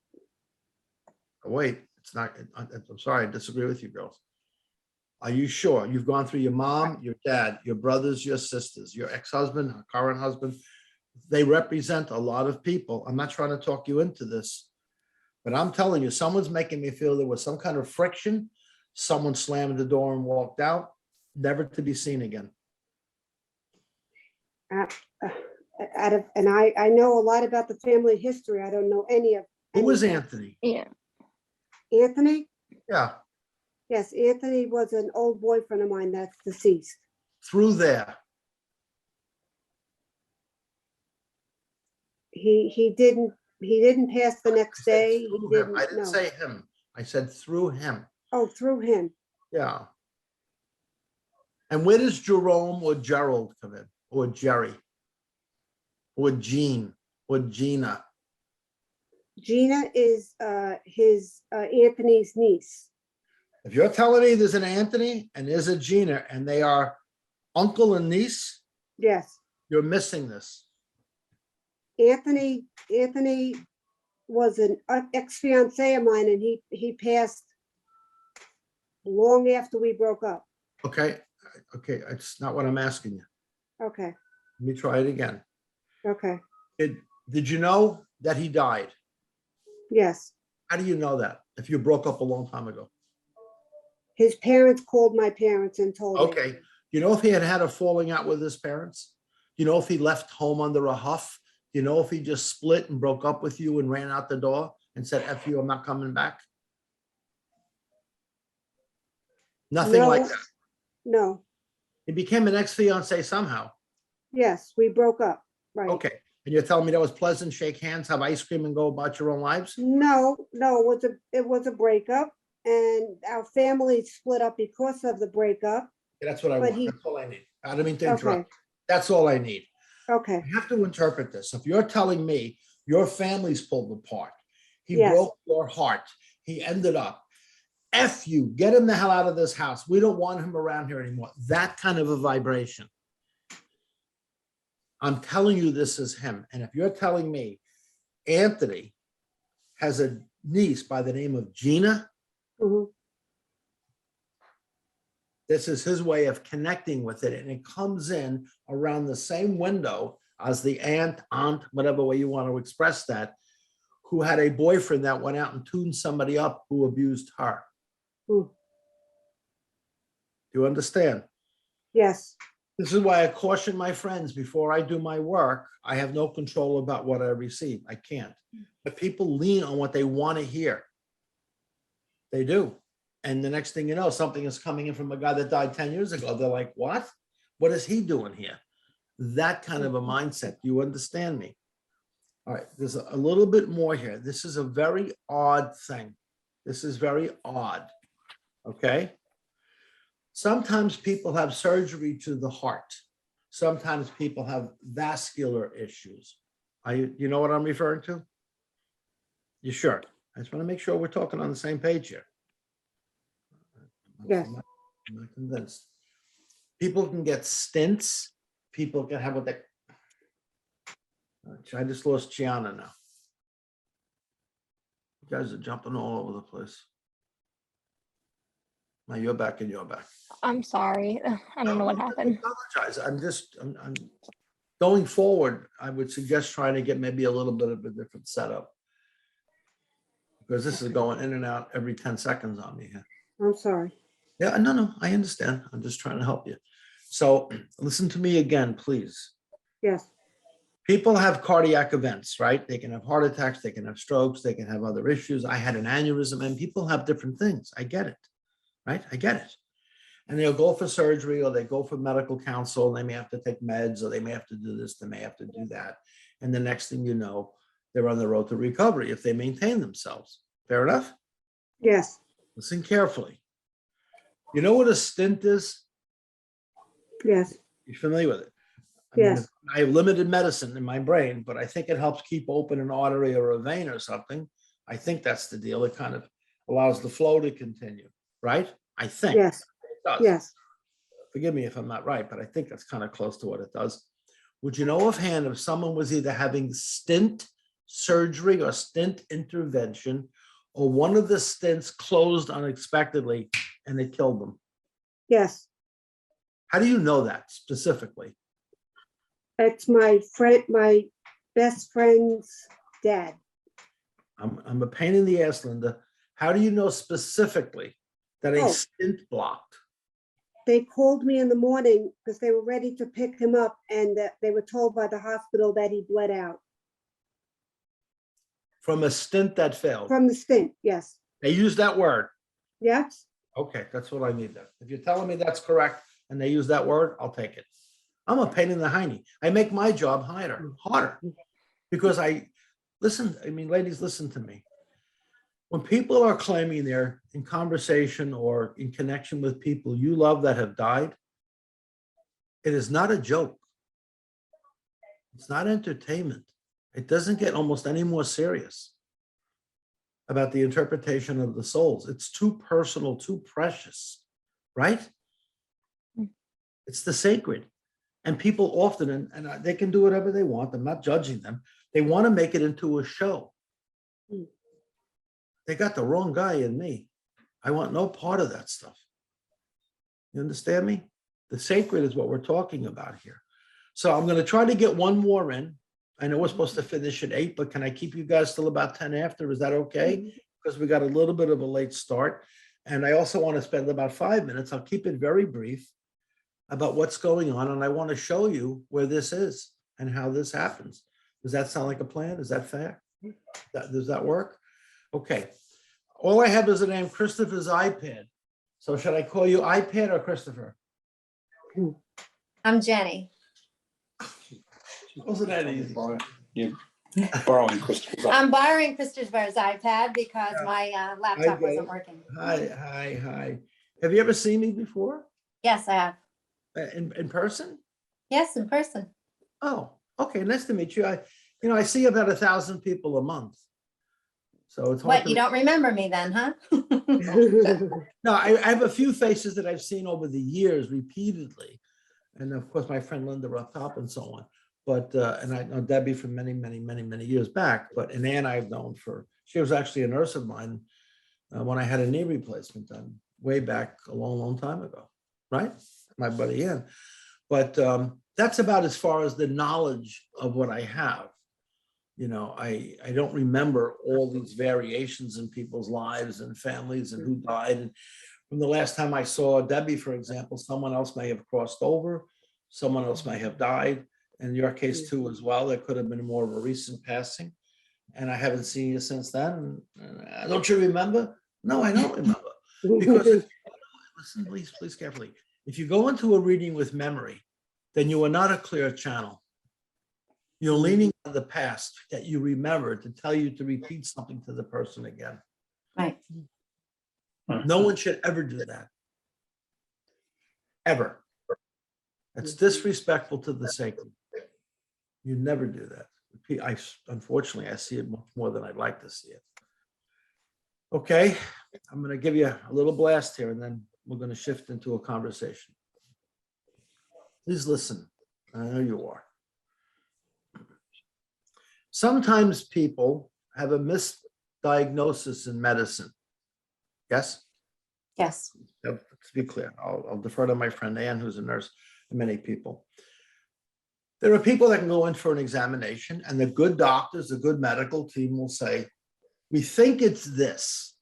A: Oh, wait, it's not, I'm sorry, I disagree with you girls. Are you sure? You've gone through your mom, your dad, your brothers, your sisters, your ex-husband, current husband. They represent a lot of people. I'm not trying to talk you into this, but I'm telling you, someone's making me feel there was some kind of friction. Someone slammed the door and walked out, never to be seen again.
F: and I know a lot about the family history. I don't know any of.
A: Who was
F: any-
A: Anthony?
E: Yeah.
F: Anthony?
A: Yeah,
F: Yes, Anthony was an old boyfriend of mine that's deceased.
A: through there.
F: He didn't pass the next day. He
A: Through him. I
F: didn't,
A: didn't
F: no.
A: say him. I said through him.
F: Oh, through him.
A: Yeah. And where does Jerome or Gerald come in? Or Jerry? Or Jean? Or Gina?
F: Gina is his Anthony's niece.
A: If you're telling me there's an Anthony and there's a Gina and they are uncle and niece,
F: Yes,
A: you're missing this.
F: Anthony was an ex-fiance of mine, and he passed long after we broke up.
A: Okay, it's not what I'm asking you.
F: Okay,
A: Let me try it again.
F: okay,
A: Did you know that he died?
F: yes.
A: How do you know that if you broke up a long time ago?
F: His parents called my parents and told me.
A: Okay, you know if he had had a falling out with his parents? You know if he left home under a huff? You know if he just split and broke up with you and ran out the door and said, F you, I'm not coming back? Nothing like
F: No.
A: that.
F: No,
A: He became an ex-fiance somehow.
F: yes, we broke up, right.
A: Okay, and you're telling me that was pleasant, shake hands, have ice cream and go about your own lives?
F: No, it was a breakup, and our family split up because of the breakup.
A: That's what I
F: But
A: want.
F: he-
A: That's all I need. I don't mean to
F: Okay,
A: interrupt. That's all I need.
F: okay,
A: I have to interpret this. If you're telling me your family's pulled apart, he
F: Yes.
A: broke your heart, he ended up, F you, get him the hell out of this house. We don't want him around here anymore. That kind of a vibration. I'm telling you this is him. And if you're telling me Anthony has a niece by the name of Gina,
F: Mhm.
A: this is his way of connecting with it. And it comes in around the same window as the aunt, whatever way you want to express that, who had a boyfriend that went out and tuned somebody up who abused her.
F: Hmm.
A: Do you understand?
F: Yes,
A: This is why I caution my friends before I do my work. I have no control about what I receive. I can't. But people lean on what they want to hear. They do. And the next thing you know, something is coming in from a guy that died 10 years ago. They're like, what? What is he doing here? That kind of a mindset. You understand me? All right, there's a little bit more here. This is a very odd thing. This is very odd. Okay. Sometimes people have surgery to the heart. Sometimes people have vascular issues. You know what I'm referring to? You sure? I just want to make sure we're talking on the same page here.
F: Yes.
A: I'm not convinced. People can get stents. People can have what they. I just lost Gianna now. You guys are jumping all over the place. Now you're back and you're back.
E: I'm sorry. I don't know what happened.
A: Apologize. I'm going forward. I would suggest trying to get maybe a little bit of a different setup. Because this is going in and out every 10 seconds on me here.
F: I'm sorry.
A: Yeah, no, I understand. I'm just trying to help you. So listen to me again, please.
F: Yes,
A: People have cardiac events, right? They can have heart attacks, they can have strokes, they can have other issues. I had an aneurysm, and people have different things. I get it, right? I get it. And they'll go for surgery, or they go for medical counsel, and they may have to take meds, or they may have to do this, they may have to do that. And the next thing you know, they're on the road to recovery if they maintain themselves. Fair enough?
F: yes,
A: Listen carefully. You know what a stent is?
F: yes,
A: You're familiar with it? I mean,
F: yes,
A: I have limited medicine in my brain, but I think it helps keep open an artery or a vein or something. I think that's the deal. It kind of allows the flow to continue, right? I think
F: yes,
A: it does.
F: yes.
A: Forgive me if I'm not right, but I think that's kind of close to what it does. Would you know offhand if someone was either having stent surgery or stent intervention, or one of the stents closed unexpectedly and it killed them?
F: Yes,
A: How do you know that specifically?
F: it's my friend, my best friend's dad.
A: I'm a pain in the ass, Linda. How do you know specifically that a
F: Oh.
A: stent blocked?
F: They called me in the morning because they were ready to pick him up, and they were told by the hospital that he bled out
A: From a stent that failed?
F: from the stent. Yes,
A: They use that word.
F: yes,
A: Okay, that's what I need then. If you're telling me that's correct and they use that word, I'll take it. I'm a pain in the hiney. I make my job harder, because listen, I mean, ladies, listen to me. When people are claiming they're in conversation or in connection with people you love that have died, it is not a joke. It's not entertainment. It doesn't get almost any more serious about the interpretation of the souls. It's too personal, too precious, right? It's the sacred. And people often, and they can do whatever they want, I'm not judging them, they want to make it into a show. They got the wrong guy in me. I want no part of that stuff. You understand me? The sacred is what we're talking about here. So I'm going to try to get one more in. I know we're supposed to finish at 8, but can I keep you guys till about 10 after? Is that okay? Because we got a little bit of a late start. And I also want to spend about 5 minutes. I'll keep it very brief about what's going on. And I want to show you where this is and how this happens. Does that sound like a plan? Is that fair? Does that work? Okay. All I have is the name Christopher's iPad. So should I call you iPad or Christopher?
G: I'm Jenny.
A: Wasn't that easy?
H: Borrowing Christopher's.
G: I'm borrowing Christopher's iPad because my laptop
A: get
G: wasn't
A: it.
G: working.
A: Hi. Have you ever seen me before?
G: Yes, I have.
A: In person?
G: Yes, in person.
A: Oh, okay. Nice to meet you. I see about 1,000 people a month. So it's hard
G: What, you don't remember me then, huh?
A: No, I have a few faces that I've seen over the years repeatedly. And of course, my friend Linda up top and so on. But, and I know Debbie from many, many, many, many years back, but and Ann I've known she was actually a nurse of mine when I had a knee replacement done way back a long, long time ago, right? My buddy Ann. But that's about as far as the knowledge of what I have. You know, I don't remember all these variations in people's lives and families and who died. And from the last time I saw Debbie, for example, someone else may have crossed over, someone else may have died. In your case too, as well, there could have been more of a recent passing. And I haven't seen you since then. Don't you remember? No, I don't remember. Because listen, please carefully. If you go into a reading with memory, then you are not a clear channel. You're leaning on the past that you remember to tell you to repeat something to the person again.
G: Right.
A: No one should ever do that. Ever. That's disrespectful to the sacred. You never do that. Unfortunately, I see it much more than I'd like to see it. Okay, I'm going to give you a little blast here, and then we're going to shift into a conversation. Please listen. I know you are. Sometimes people have a misdiagnosis in medicine. Yes?
G: Yes.
A: To be clear, I'll defer to my friend Ann, who's a nurse, and many people. There are people that can go in for an examination, and the good doctors, the good medical team will say, we think it's this.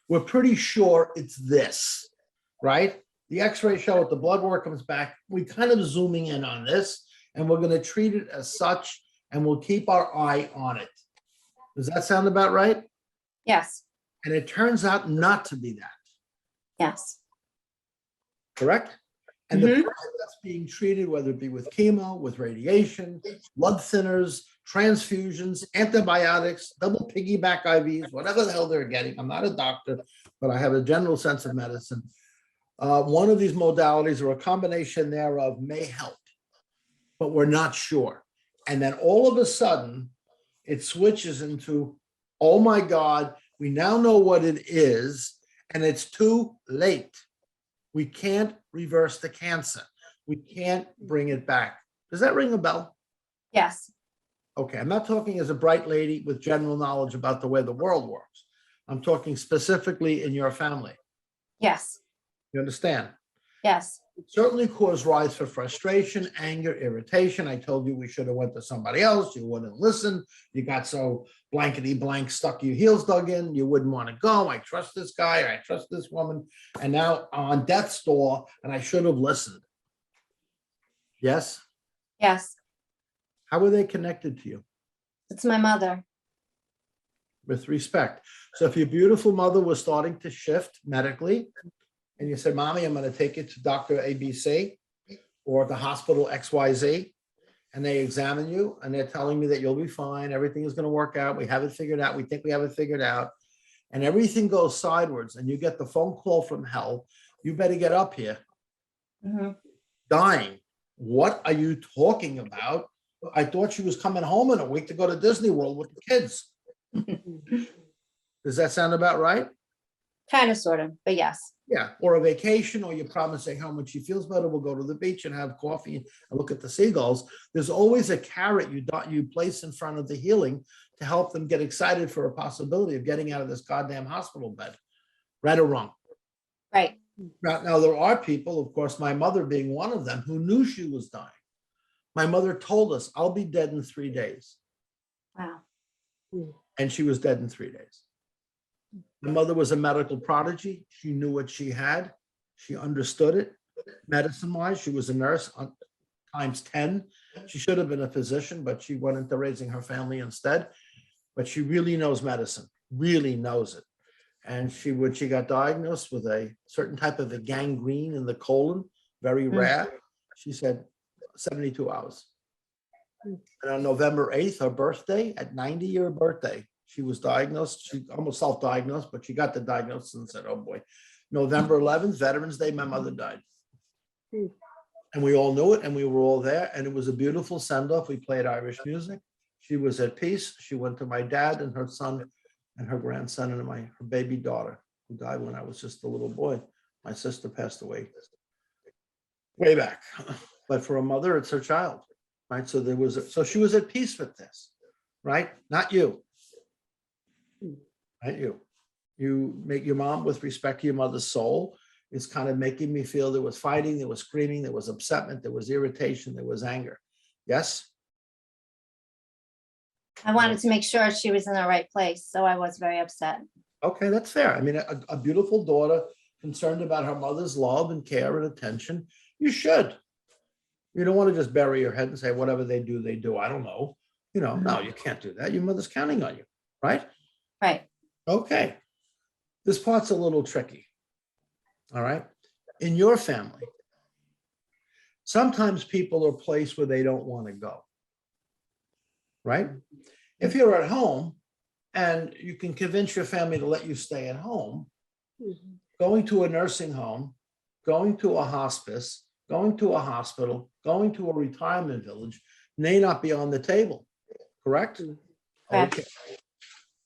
A: We're pretty sure it's this, right? The x-ray show it, the blood work comes back. We kind of zooming in on this, and we're going to treat it as such, and we'll keep our eye on it. Does that sound about right?
G: Yes.
A: And it turns out not to be that.
G: Yes.
A: Correct? And the person that's being treated, whether it be with chemo, with radiation, blood thinners, transfusions, antibiotics, double piggyback IVs, whatever the hell they're getting. I'm not a doctor, but I have a general sense of medicine. One of these modalities or a combination thereof may help, but we're not sure. And then all of a sudden, it switches into, oh my God, we now know what it is, and it's too late. We can't reverse the cancer. We can't bring it back. Does that ring a bell?
G: Yes.
A: Okay, I'm not talking as a bright lady with general knowledge about the way the world works. I'm talking specifically in your family.
G: Yes.
A: You understand?
G: Yes.
A: It certainly caused rise for frustration, anger, irritation. I told you we should have went to somebody else. You wouldn't listen. You got so blankety blank stuck your heels dug in. You wouldn't want to go. I trust this guy. I trust this woman. And now on death's door, and I should have listened. Yes?
G: Yes.
A: How were they connected to you?
G: It's my mother.
A: With respect. So if your beautiful mother was starting to shift medically, and you said, Mommy, I'm going to take you to Dr. ABC or the hospital XYZ, and they examine you and they're telling me that you'll be fine. Everything is going to work out. We have it figured out. We think we have it figured out. And everything goes sideways and you get the phone call from hell. You better get up here. Dying. What are you talking about? I thought she was coming home in a week to go to Disney World with the kids. Does that sound about right?
G: Kind of, sort of, but yes.
A: Yeah, or a vacation, or you're promising how when she feels better, we'll go to the beach and have coffee and look at the seagulls. There's always a carrot you place in front of the healing to help them get excited for a possibility of getting out of this goddamn hospital bed. Right or wrong?
G: Right.
A: Now there are people, of course, my mother being one of them, who knew she was dying. My mother told us, I'll be dead in 3 days.
G: Wow.
A: And she was dead in 3 days. My mother was a medical prodigy. She knew what she had. She understood it. Medicine-wise, she was a nurse on times 10. She should have been a physician, but she went into raising her family instead. But she really knows medicine, really knows it. And she got diagnosed with a certain type of a gangrene in the colon, very rare. She said 72 hours. And on November 8th, her birthday, at 90-year birthday, she was diagnosed. She almost self-diagnosed, but she got the diagnosis and said, oh boy. November 11th, Veterans Day, my mother died. And we all knew it, and we were all there, and it was a beautiful send-off. We played Irish music. She was at peace. She went to my dad and her son and her grandson and her baby daughter, who died when I was just a little boy. My sister passed away way back. But for a mother, it's her child. right? So so she was at peace with this, right? Not you. Not you. You make your mom, with respect to your mother's soul, is kind of making me feel there was fighting, there was screaming, there was upsetment, there was irritation, there was anger. Yes?
G: I wanted to make sure she was in the right place, so I was very upset.
A: Okay, that's fair. I mean, a beautiful daughter concerned about her mother's love and care and attention, you should. You don't want to just bury your head and say, whatever they do, they do. I don't know. No, you can't do that. Your mother's counting on you, right?
G: Right.
A: Okay. This part's a little tricky. All right. In your family, sometimes people are placed where they don't want to go. Right? If you're at home and you can convince your family to let you stay at home, going to a nursing home, going to a hospice, going to a hospital, going to a retirement village may not be on the table. Correct?
G: Correct.
A: Okay.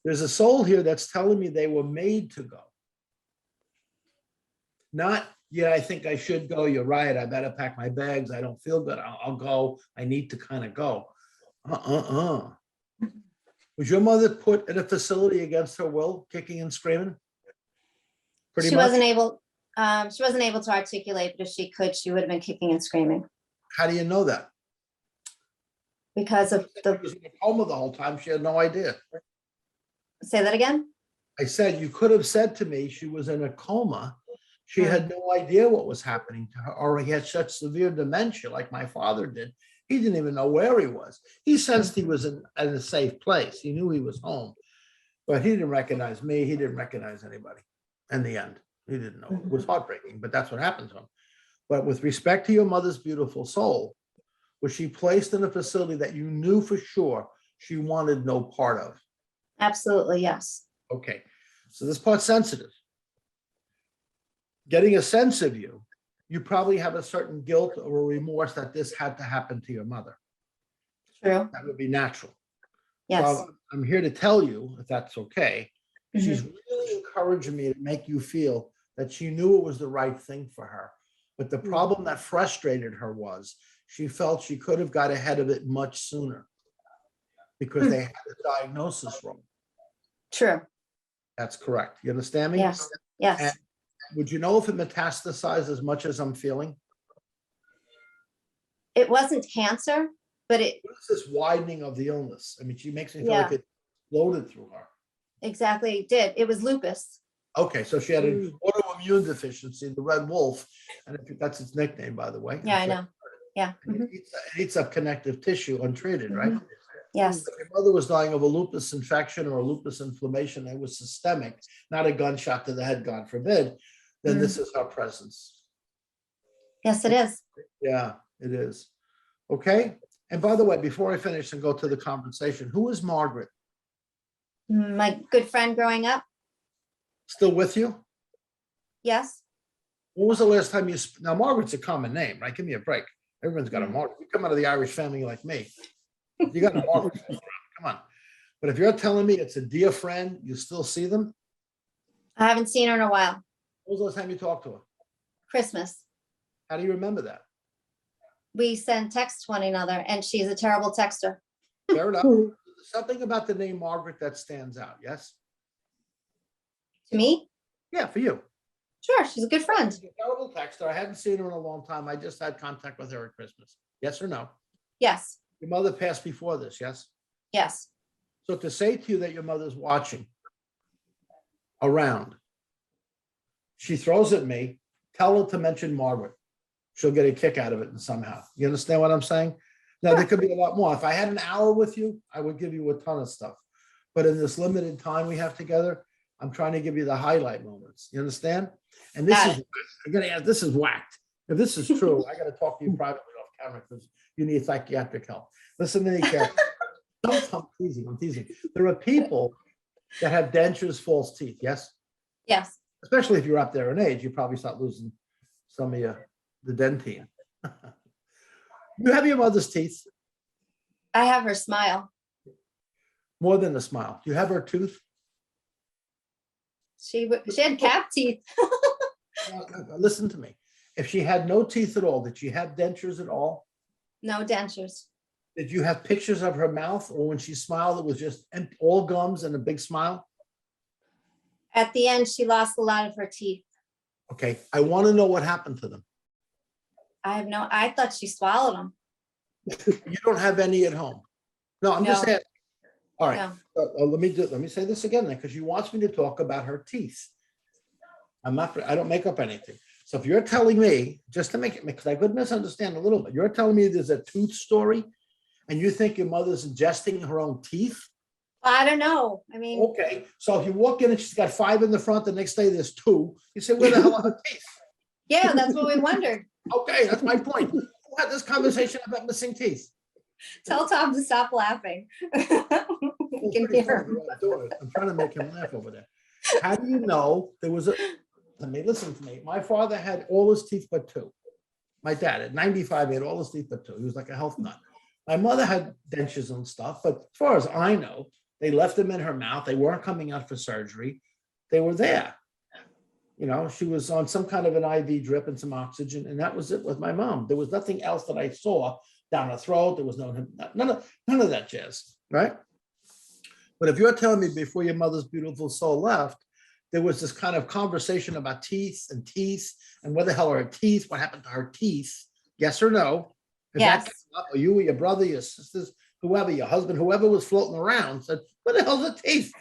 A: There's a soul here that's telling me they were made to go. Not, yeah, I think I should go. You're right. I better pack my bags. I don't feel good. I'll go. I need to kind of go. Was your mother put in a facility against her will, kicking and screaming? Pretty
G: She
A: much.
G: wasn't able to articulate, but if she could, she would have been kicking and screaming
A: How do you know that?
G: because of
A: She
G: the,
A: was in a coma the whole time. She had no idea.
G: say that again?
A: I said, you could have said to me she was in a coma. She had no idea what was happening to her, or he had such severe dementia like my father did. He didn't even know where he was. He sensed he was in a safe place. He knew he was home, but he didn't recognize me. He didn't recognize anybody in the end. He didn't know. It was heartbreaking, but that's what happened to him. But with respect to your mother's beautiful soul, was she placed in a facility that you knew for sure she wanted no part of?
G: Absolutely, yes.
A: Okay, so this part's sensitive. Getting a sense of you, you probably have a certain guilt or a remorse that this had to happen to your mother.
G: True.
A: That would be natural.
G: Yes.
A: So I'm here to tell you, if that's okay, she's really encouraging me to make you feel that she knew it was the right thing for her. But the problem that frustrated her was she felt she could have got ahead of it much sooner because they had the diagnosis wrong.
G: True.
A: That's correct. You understand me?
G: Yes. Yes.
A: And would you know if it metastasized as much as I'm feeling?
G: It wasn't cancer, but it
A: What is this widening of the illness? I mean, she makes me feel
G: Yeah.
A: like it loaded through her.
G: exactly did. It was lupus.
A: Okay, so she had an autoimmune deficiency, the red wolf, and that's its nickname, by the way.
G: Yeah, I know. Yeah.
A: It eats up connective tissue untreated, right?
G: Yes.
A: If your mother was dying of a lupus infection or a lupus inflammation that was systemic, not a gunshot to the head, God forbid, then this is her presence.
G: Yes, it is.
A: Yeah, it is. Okay. And by the way, before I finish and go to the compensation, who is Margaret?
G: My good friend growing up.
A: Still with you?
G: Yes.
A: When was the last time you, now Margaret's a common name, right? Give me a break. Everyone's got a Margaret. You come out of the Irish family like me. You got a Margaret. Come on. But if you're telling me it's a dear friend, you still see them?
G: I haven't seen her in a while.
A: When was the last time you talked to her?
G: Christmas.
A: How do you remember that?
G: We send texts to one another and she's a terrible texter.
A: Fair enough. There's something about the name Margaret that stands out, yes?
G: To me?
A: Yeah, for you.
G: Sure. She's a good friend.
A: She's a terrible texter. I hadn't seen her in a long time. I just had contact with her at Christmas. Yes or no?
G: Yes.
A: Your mother passed before this, yes?
G: Yes.
A: So to say to you that your mother's watching around, she throws at me, tell her to mention Margaret. She'll get a kick out of it somehow. You understand what I'm saying? Now, there could be a lot more. If I had an hour with you, I would give you a ton of stuff. But in this limited time we have together, I'm trying to give you the highlight moments. You understand? And this
G: Got
A: is, I'm gonna ask, this is whacked. If this is true, I gotta talk to you privately off camera because you need psychiatric help. Listen to me carefully. I'm teasing. There are people that have dentures, false teeth, yes?
G: Yes.
A: Especially if you're up there in age, you probably start losing some of the dentine. You have your mother's teeth,
G: I have her smile.
A: more than a smile. Do you have her tooth?
G: She had cap teeth.
A: Listen to me. If she had no teeth at all, did she have dentures at all?
G: No dentures.
A: Did you have pictures of her mouth, or when she smiled, it was just all gums and a big smile?
G: At the end, she lost a lot of her teeth.
A: Okay, I want to know what happened to them.
G: I thought she swallowed them.
A: You don't have any at home? No, I'm just
G: No.
A: asking. All right,
G: No.
A: let me say this again then, because she wants me to talk about her teeth. I don't make up anything. So if you're telling me, just to make it, because I could misunderstand a little bit, you're telling me there's a tooth story and you think your mother's ingesting her own teeth?
G: I don't know. I mean,
A: Okay, so if you walk in and she's got 5 in the front, the next day there's 2, you say, where the hell are her teeth?
G: yeah, that's what we wondered.
A: Okay, that's my point. Who had this conversation about missing teeth?
G: Tell Tom to stop laughing. You can
A: Pretty
G: hear
A: funny,
G: him.
A: right? Do it. I'm trying to make him laugh over there. How do you know there was a, let me listen to me. My father had all his teeth but 2. My dad at 95, he had all his teeth but 2. He was like a health nut. My mother had dentures and stuff, but as far as I know, they left them in her mouth. They weren't coming out for surgery. They were there. You know, she was on some kind of an IV drip and some oxygen, and that was it with my mom. There was nothing else that I saw down her throat. There was none of that jazz, right? But if you're telling me before your mother's beautiful soul left, there was this kind of conversation about teeth and where the hell are her teeth? What happened to her teeth? Yes or no? If that
G: Yes.
A: came up, or you or your brother, your sisters, whoever, your husband, whoever was floating around said, where the hell's her teeth?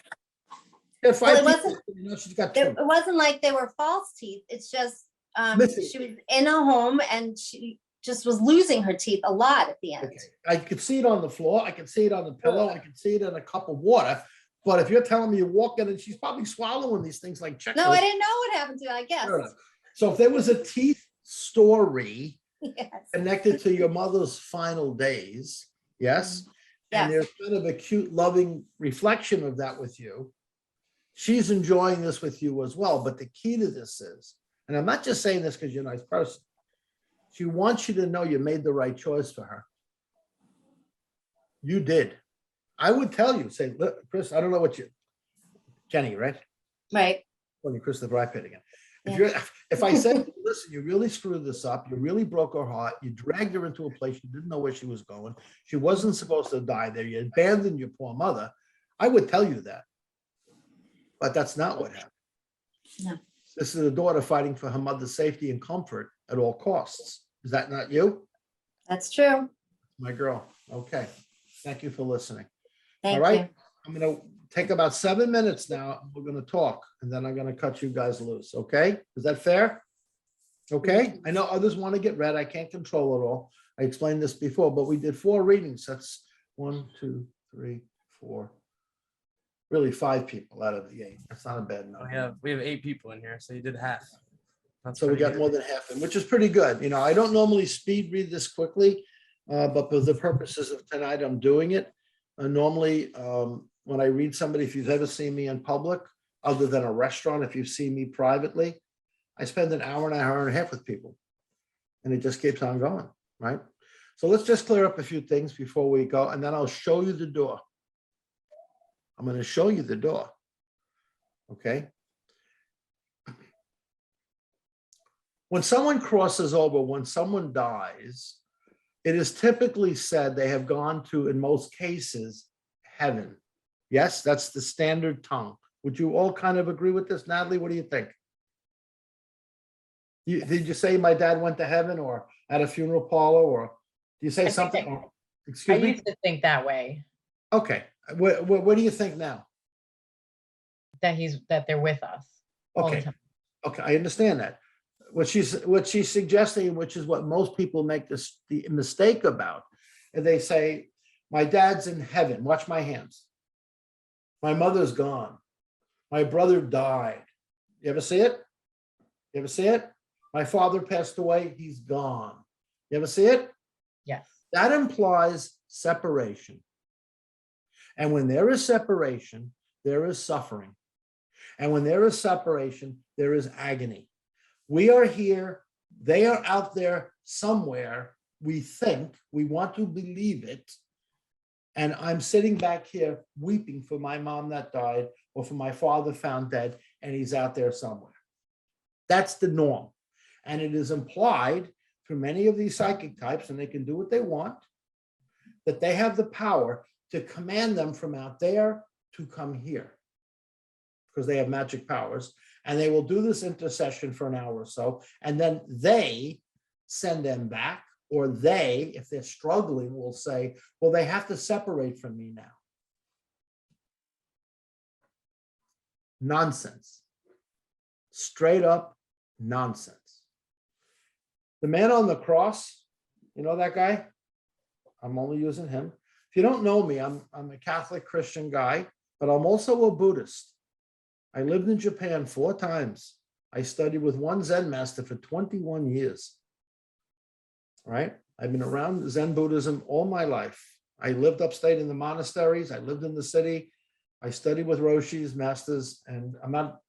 A: She had 5
G: Well, it
A: teeth,
G: wasn't-
A: you know, she's got 2.
G: It wasn't like they were false teeth. It's just
A: Missing.
G: she was in a home and she just was losing her teeth a lot at the end.
A: Okay. I could see it on the floor. I could see it on the pillow. I could see it in a cup of water. But if you're telling me you walk in and she's probably swallowing these things like checklists.
G: No, I didn't know what happened to her, I guess.
A: Fair enough. So if there was a teeth story
G: Yes.
A: connected to your mother's final days, yes? And
G: Yes.
A: there's kind of a cute, loving reflection of that with you. She's enjoying this with you as well. But the key to this is, and I'm not just saying this because you're a nice person, she wants you to know you made the right choice for her. You did. I would tell you, say, look, Chris, I don't know what you, Jenny, right?
G: Right.
A: When you Christopher iPad again.
G: Yeah.
A: If I said, listen, you really screwed this up, you really broke her heart, you dragged her into a place you didn't know where she was going, she wasn't supposed to die there, you abandoned your poor mother, I would tell you that. But that's not what happened.
G: No.
A: This is a daughter fighting for her mother's safety and comfort at all costs. Is that not you?
G: That's true.
A: My girl. Okay. Thank you for listening.
G: Thank
A: right.
G: you.
A: I'm going to take about 7 minutes now. We're going to talk and then I'm going to cut you guys loose. Okay. Is that fair? Okay. I know others want to get read. I can't control it all. I explained this before, but we did 4 readings. That's 1, 2, 3, 4, really 5 people out of the 8. That's not a bad number.
D: We have 8 people in here, so you did half. That's
A: So we
D: pretty
A: got
D: good.
A: more than half, in, which is pretty good. You know, I don't normally speed read this quickly, but for the purposes of tonight, I'm doing it. Normally, when I read somebody, if you've ever seen me in public, other than a restaurant, if you see me privately, I spend an hour and a half with people. And it just keeps on going, right? So let's just clear up a few things before we go, and then I'll show you the door. I'm going to show you the door. Okay. When someone crosses over, when someone dies, it is typically said they have gone to, in most cases, heaven. Yes, that's the standard tongue. Would you all kind of agree with this? Natalie, what do you think? Did you say my dad went to heaven or at a funeral parlor, or do you say
B: I think
A: something?
B: I
A: Excuse me?
B: used to think that way,
A: Okay, what do you think now?
B: that they're with us all the
A: Okay,
B: time.
A: okay, I understand that. What she's suggesting, which is what most people make the mistake about, and they say, my dad's in heaven. Watch my hands. My mother's gone. My brother died. You ever see it? You ever see it? My father passed away. He's gone. You ever see it?
B: Yes.
A: That implies separation. And when there is separation, there is suffering. And when there is separation, there is agony. We are here, they are out there somewhere. We think, we want to believe it. And I'm sitting back here weeping for my mom that died, or for my father found dead, and he's out there somewhere. That's the norm. And it is implied through many of these psychic types, and they can do what they want, that they have the power to command them from out there to come here, because they have magic powers, and they will do this intercession for an hour or so, and then they send them back, or they, if they're struggling, will say, well, they have to separate from me now. Nonsense. Straight up nonsense. The man on the cross, you know that guy? I'm only using him. If you don't know me, I'm a Catholic Christian guy, but I'm also a Buddhist. I lived in Japan 4 times. I studied with one Zen master for 21 years. Right? I've been around Zen Buddhism all my life. I lived upstate in the monasteries. I lived in the city. I studied with Roshis, masters, and I'm not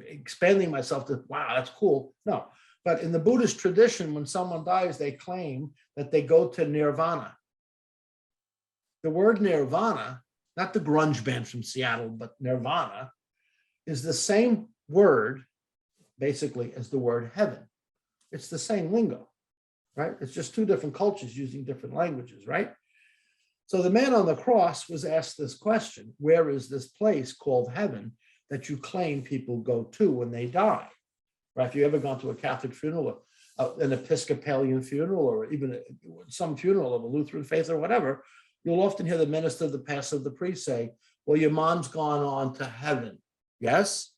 A: expanding myself to, wow, that's cool. No, but in the Buddhist tradition, when someone dies, they claim that they go to nirvana. The word nirvana, not the grunge band from Seattle, but nirvana, is the same word, basically, as the word heaven. It's the same lingo, right? It's just 2 different cultures using different languages, right? So the man on the cross was asked this question: where is this place called heaven that you claim people go to when they die? Right? If you ever gone to a Catholic funeral, an Episcopalian funeral, or even some funeral of a Lutheran faith or whatever, you'll often hear the minister, the pastor, the priest say, well, your mom's gone on to heaven. Yes?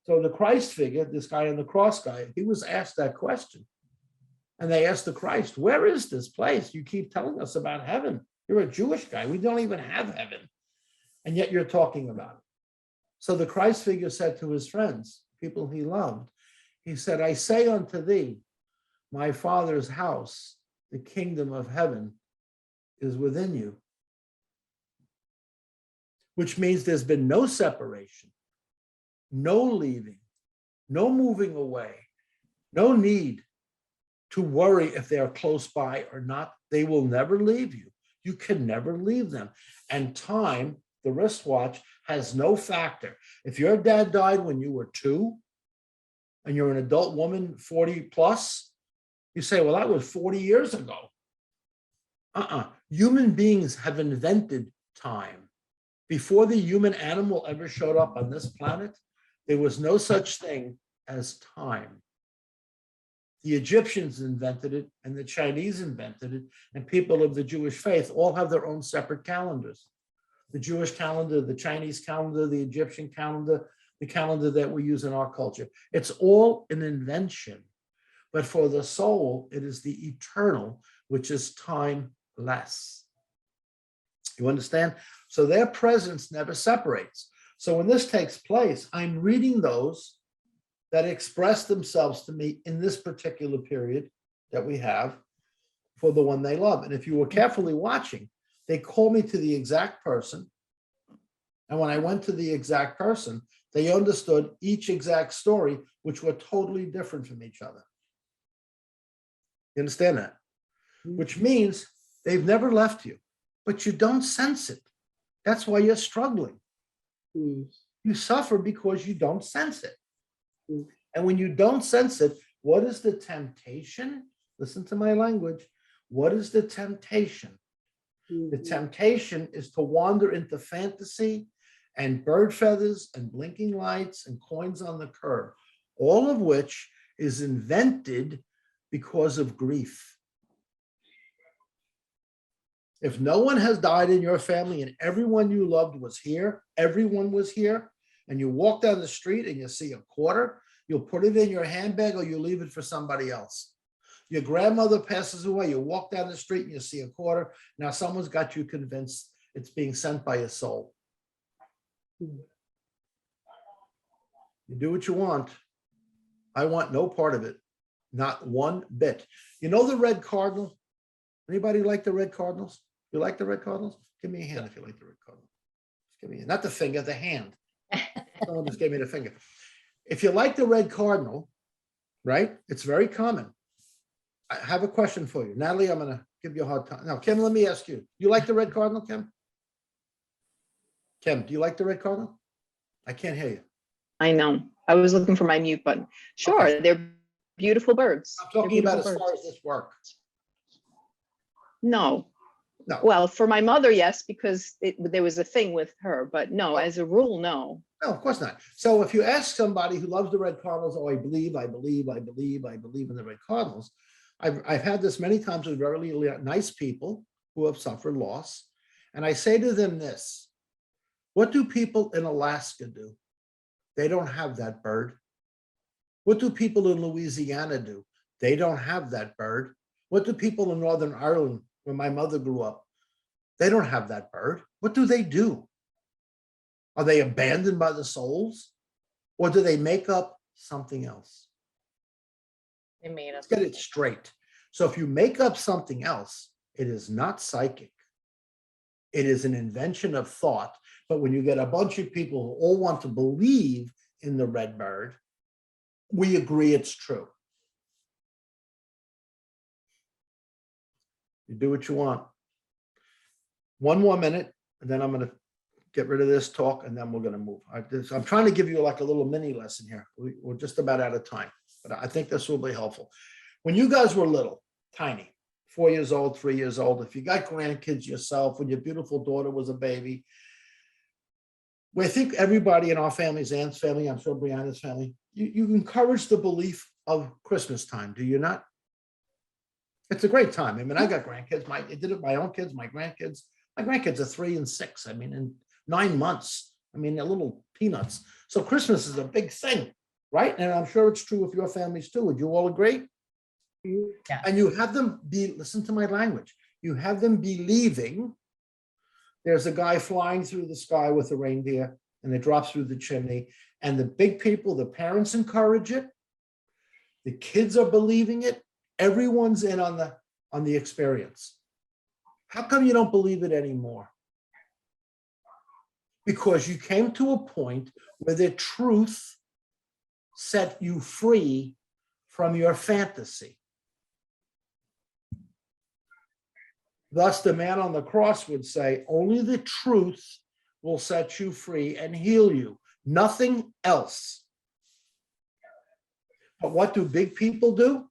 A: So the Christ figure, this guy on the cross guy, he was asked that question. And they asked the Christ, where is this place? You keep telling us about heaven. You're a Jewish guy. We don't even have heaven. And yet you're talking about it. So the Christ figure said to his friends, people he loved, he said, I say unto thee, my Father's house, the kingdom of heaven, is within you. Which means there's been no separation, no leaving, no moving away, no need to worry if they are close by or not. They will never leave you. You can never leave them. And time, the wristwatch, has no factor. If your dad died when you were 2 and you're an adult woman, 40 plus, you say, well, that was 40 years ago. Human beings have invented time. Before the human animal ever showed up on this planet, there was no such thing as time. The Egyptians invented it, and the Chinese invented it, and people of the Jewish faith all have their own separate calendars. The Jewish calendar, the Chinese calendar, the Egyptian calendar, the calendar that we use in our culture. It's all an invention. But for the soul, it is the eternal, which is timeless. You understand? So their presence never separates. So when this takes place, I'm reading those that express themselves to me in this particular period that we have for the one they love. And if you were carefully watching, they call me to the exact person. And when I went to the exact person, they understood each exact story, which were totally different from each other. You understand that? Which means they've never left you, but you don't sense it. That's why you're struggling. You suffer because you don't sense it. And when you don't sense it, what is the temptation? Listen to my language. What is the temptation? The temptation is to wander into fantasy and bird feathers and blinking lights and coins on the curb, all of which is invented because of grief. If no one has died in your family and everyone you loved was here, everyone was here, and you walk down the street and you see a quarter, you'll put it in your handbag or you leave it for somebody else. Your grandmother passes away, you walk down the street and you see a quarter. Now someone's got you convinced it's being sent by a soul. You do what you want. I want no part of it, not one bit. You know the red cardinal? Anybody like the red cardinals? You like the red cardinals? Give me a hand if you like the red cardinal. Just give me a hand. Not the finger, the hand. Someone just gave me the finger. If you like the red cardinal, right? It's very common. I have a question for you. Natalie, I'm going to give you a hard time. Now, Kim, let me ask you. You like the red cardinal, Kim? Kim, do you like the red cardinal? I can't hear you.
I: I know. I was looking for my mute button. Sure,
A: Okay.
I: they're beautiful birds.
A: I'm
I: They're
A: talking about as
I: beautiful
A: far
I: birds.
A: as this work.
I: No,
A: No.
I: Well, for my mother, yes, because there was a thing with her, but no, as a rule, no.
A: No, of course not. So if you ask somebody who loves the red Cardinals, oh, I believe in the red Cardinals. I've had this many times with very nice people who have suffered loss. And I say to them this, what do people in Alaska do? They don't have that bird. What do people in Louisiana do? They don't have that bird. What do people in Northern Ireland, where my mother grew up? They don't have that bird. What do they do? Are they abandoned by the souls? Or do they make up something else?
B: They made us.
A: Let's get it straight. So if you make up something else, it is not psychic. It is an invention of thought. But when you get a bunch of people who all want to believe in the red bird, we agree it's true. You do what you want. One more minute, and then I'm going to get rid of this talk, and then we're going to move. I'm trying to give you like a little mini lesson here. We're just about out of time, but I think this will be helpful. When you guys were little, tiny, 4 years old, 3 years old, if you got grandkids yourself, when your beautiful daughter was a baby, well, I think everybody in our families, Ann's family, I'm sure Brianna's family, you encourage the belief of Christmas time, do you not? It's a great time. I mean, I got grandkids. I did it with my own kids, my grandkids. My grandkids are 3 and 6. I mean, in 9 months. I mean, they're little peanuts. So Christmas is a big thing, right? And I'm sure it's true with your families too. Would you all agree?
B: Yeah.
A: And you have them listen to my language. You have them believing there's a guy flying through the sky with a reindeer and it drops through the chimney. And the big people, the parents encourage it. The kids are believing it. Everyone's in on the experience. How come you don't believe it anymore? Because you came to a point where the truth set you free from your fantasy. Thus, the man on the cross would say, only the truth will set you free and heal you, nothing else. But what do big people do?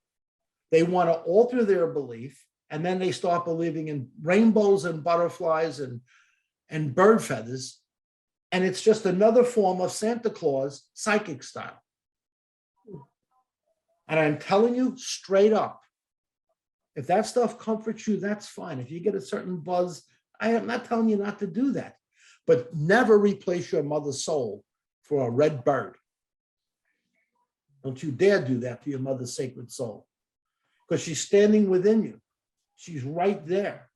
A: They want to alter their belief, and then they start believing in rainbows and butterflies and bird feathers. And it's just another form of Santa Claus, psychic style. And I'm telling you straight up, if that stuff comforts you, that's fine. If you get a certain buzz, I am not telling you not to do that. But never replace your mother's soul for a red bird. Don't you dare do that to your mother's sacred soul. Because she's standing within you. She's right there.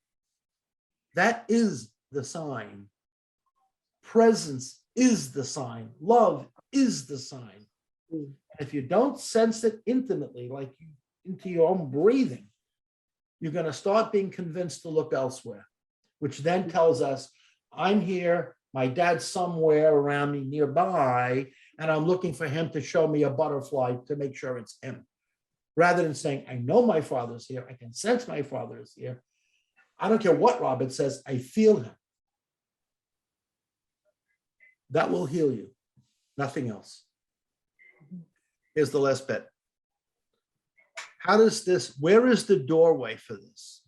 A: That is the sign. Presence is the sign. Love is the sign. If you don't sense it intimately, like into your own breathing, you're going to start being convinced to look elsewhere, which then tells us, I'm here, my dad's somewhere around me nearby, and I'm looking for him to show me a butterfly to make sure it's him. Rather than saying, I know my father's here, I can sense my father is here. I don't care what Robert says, I feel him. That will heal you, nothing else. Here's the last bit. How does this, where is the doorway for this?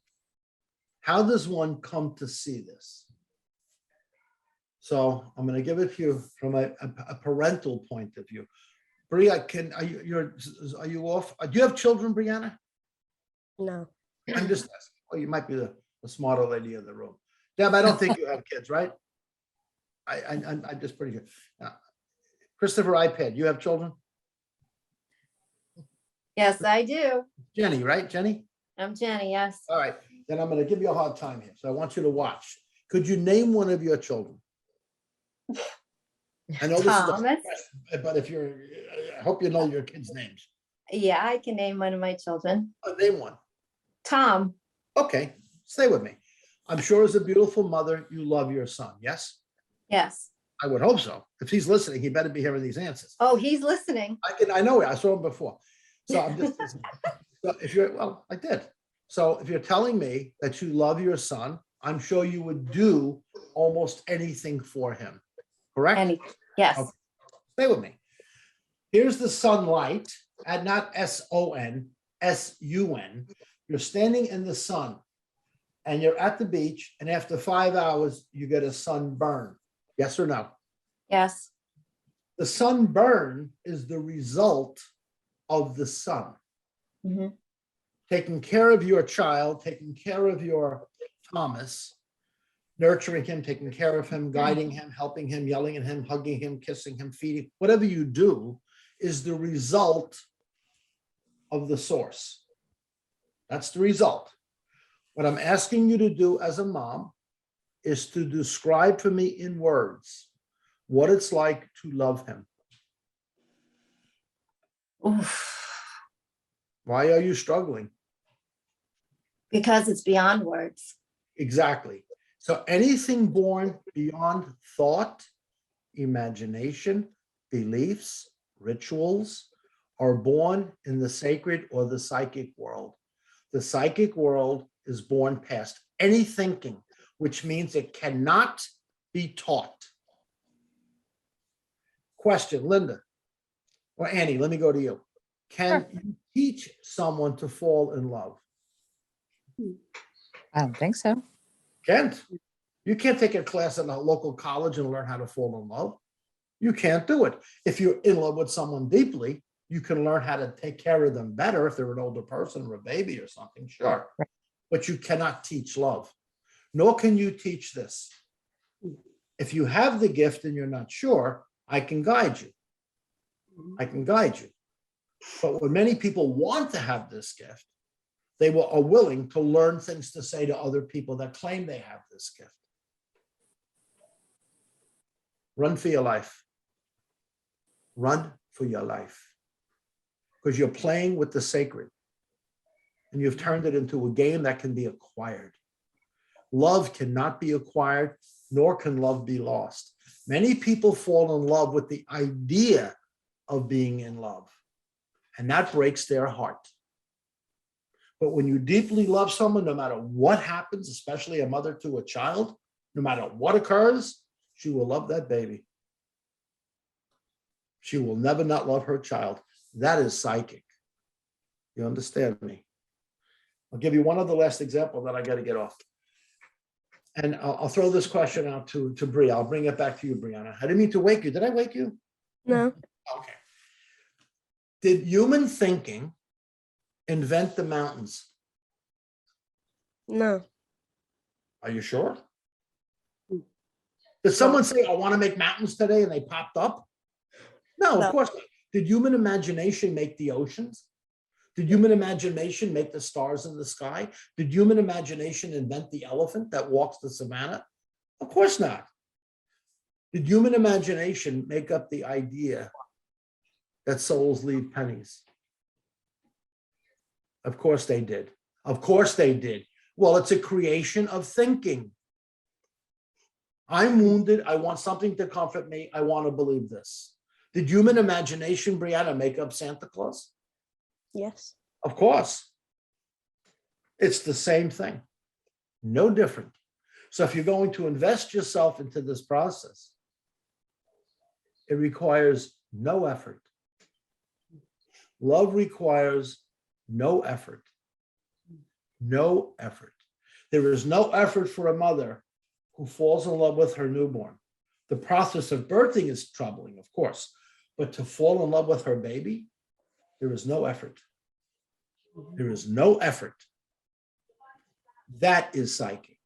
A: How does one come to see this? So I'm going to give it to you from a parental point of view. Bri, are you off? Do you have children, Brianna?
C: No.
A: I'm just asking. Well, you might be the smarter lady in the room. Deb, I don't think you have kids, right? I'm just pretty good. Christopher iPad, you have children?
G: Yes, I do.
A: Jenny, right? Jenny?
G: I'm Jenny, yes.
A: All right. Then I'm going to give you a hard time here. So I want you to watch. Could you name one of your children? I know this is a
G: Thomas.
A: question, but if you're, I hope you know your kids' names.
G: Yeah, I can name one of my children.
A: Name one.
G: Tom.
A: Okay, stay with me. I'm sure as a beautiful mother, you love your son, yes?
G: Yes.
A: I would hope so. If he's listening, he better be hearing these answers.
G: Oh, he's listening.
A: I know it. I saw him before. So I'm just, so if you're, well, I did. So if you're telling me that you love your son, I'm sure you would do almost anything for him, correct?
G: Yes.
A: Okay. Stay with me. Here's the sunlight, and not S-O-N, S-U-N. You're standing in the sun. and you're at the beach, and after 5 hours, you get a sunburn. Yes or no?
G: Yes.
A: The sunburn is the result of the sun.
G: Mhm.
A: Taking care of your child, taking care of your Thomas, nurturing him, taking care of him, guiding him, helping him, yelling at him, hugging him, kissing him, feeding, whatever you do is the result of the source. That's the result. What I'm asking you to do as a mom is to describe for me in words what it's like to love him.
G: Oof.
A: Why are you struggling?
G: Because it's beyond words.
A: Exactly. So anything born beyond thought, imagination, beliefs, rituals are born in the sacred or the psychic world. The psychic world is born past any thinking, which means it cannot be taught. Question, Linda or Annie, let me go to you. Can you teach someone to fall in love?
J: I don't think so.
A: Can't. You can't take a class at a local college and learn how to fall in love. You can't do it. If you're in love with someone deeply, you can learn how to take care of them better if they're an older person or a baby or something, sure.
J: Right.
A: But you cannot teach love, nor can you teach this. If you have the gift and you're not sure, I can guide you. I can guide you. But when many people want to have this gift, they are willing to learn things to say to other people that claim they have this gift. Run for your life. Run for your life. Because you're playing with the sacred. And you've turned it into a game that can be acquired. Love cannot be acquired, nor can love be lost. Many people fall in love with the idea of being in love, and that breaks their heart. But when you deeply love someone, no matter what happens, especially a mother to a child, no matter what occurs, she will love that baby. She will never not love her child. That is psychic. You understand me? I'll give you one other last example that I got to get off. And I'll throw this question out to Bri. I'll bring it back to you, Brianna. I didn't mean to wake you. Did I wake you?
C: No.
A: Okay. Did human thinking invent the mountains?
C: No.
A: Are you sure? Did someone say, I want to make mountains today, and they popped up? No, of
C: No.
A: course not. Did human imagination make the oceans? Did human imagination make the stars in the sky? Did human imagination invent the elephant that walks the savannah? Of course not. Did human imagination make up the idea that souls leave pennies? Of course they did. Of course they did. Well, it's a creation of thinking. I'm wounded. I want something to comfort me. I want to believe this. Did human imagination, Brianna, make up Santa Claus?
C: Yes.
A: Of course. It's the same thing. No different. So if you're going to invest yourself into this process, it requires no effort. Love requires no effort. No effort. There is no effort for a mother who falls in love with her newborn. The process of birthing is troubling, of course, but to fall in love with her baby, there is no effort. There is no effort. That is psychic.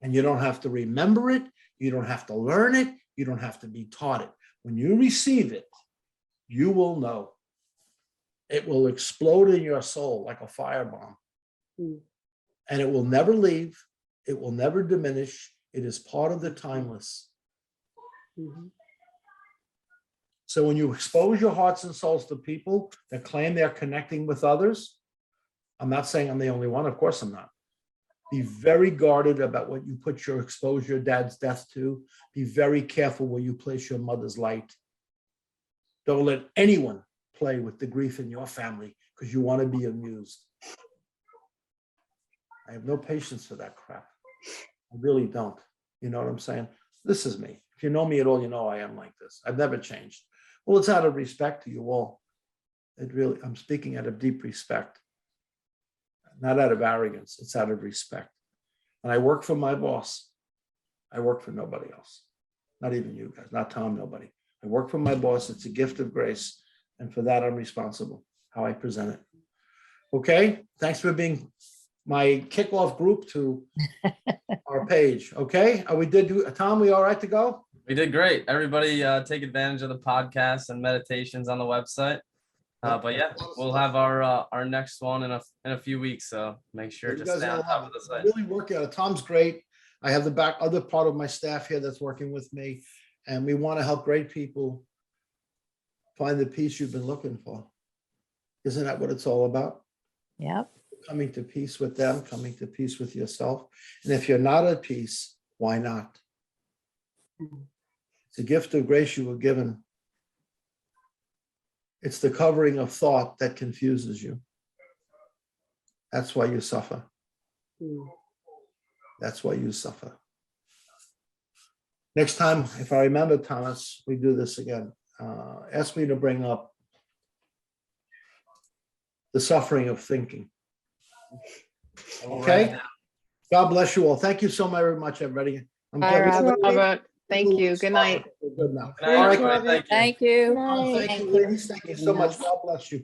A: And you don't have to remember it. You don't have to learn it. You don't have to be taught it. When you receive it, you will know. It will explode in your soul like a firebomb. And it will never leave. It will never diminish. It is part of the timeless. So when you expose your hearts and souls to people that claim they're connecting with others, I'm not saying I'm the only one. Of course I'm not. Be very guarded about what you expose your dad's death to. Be very careful where you place your mother's light. Don't let anyone play with the grief in your family because you want to be amused. I have no patience for that crap. I really don't. You know what I'm saying? This is me. If you know me at all, you know I am like this. I've never changed. Well, it's out of respect to you all. It really, I'm speaking out of deep respect. not out of arrogance, it's out of respect. And I work for my boss. I work for nobody else. Not even you guys, not Tom, nobody. I work for my boss. It's a gift of grace. And for that, I'm responsible, how I present it. Okay, thanks for being my kickoff group to our page. Okay, Tom, we all right to go?
D: We did great. Everybody take advantage of the podcasts and meditations on the website. But yeah, we'll have our next one in a few weeks. So make sure
A: You
D: to
A: guys
D: stay
A: are
D: on top of the site.
A: really working on it. Tom's great. I have the other part of my staff here that's working with me, and we want to help great people find the peace you've been looking for. Isn't that what it's all about?
J: Yep.
A: Coming to peace with them, coming to peace with yourself. And if you're not at peace, why not? It's a gift of grace you were given. It's the covering of thought that confuses you. That's why you suffer. That's why you suffer. Next time, if I remember, Thomas, we do this again. Ask me to bring up the suffering of thinking. Okay? God bless you all. Thank you so very much, everybody. I'm
B: Bye,
A: glad-
B: Robert.
I: Robert, thank you. Good night.
A: We're good now.
D: Good night,
A: All right.
D: everybody. Thank you.
J: Thank you.
A: Thank you, ladies. Thank you so much. God bless you.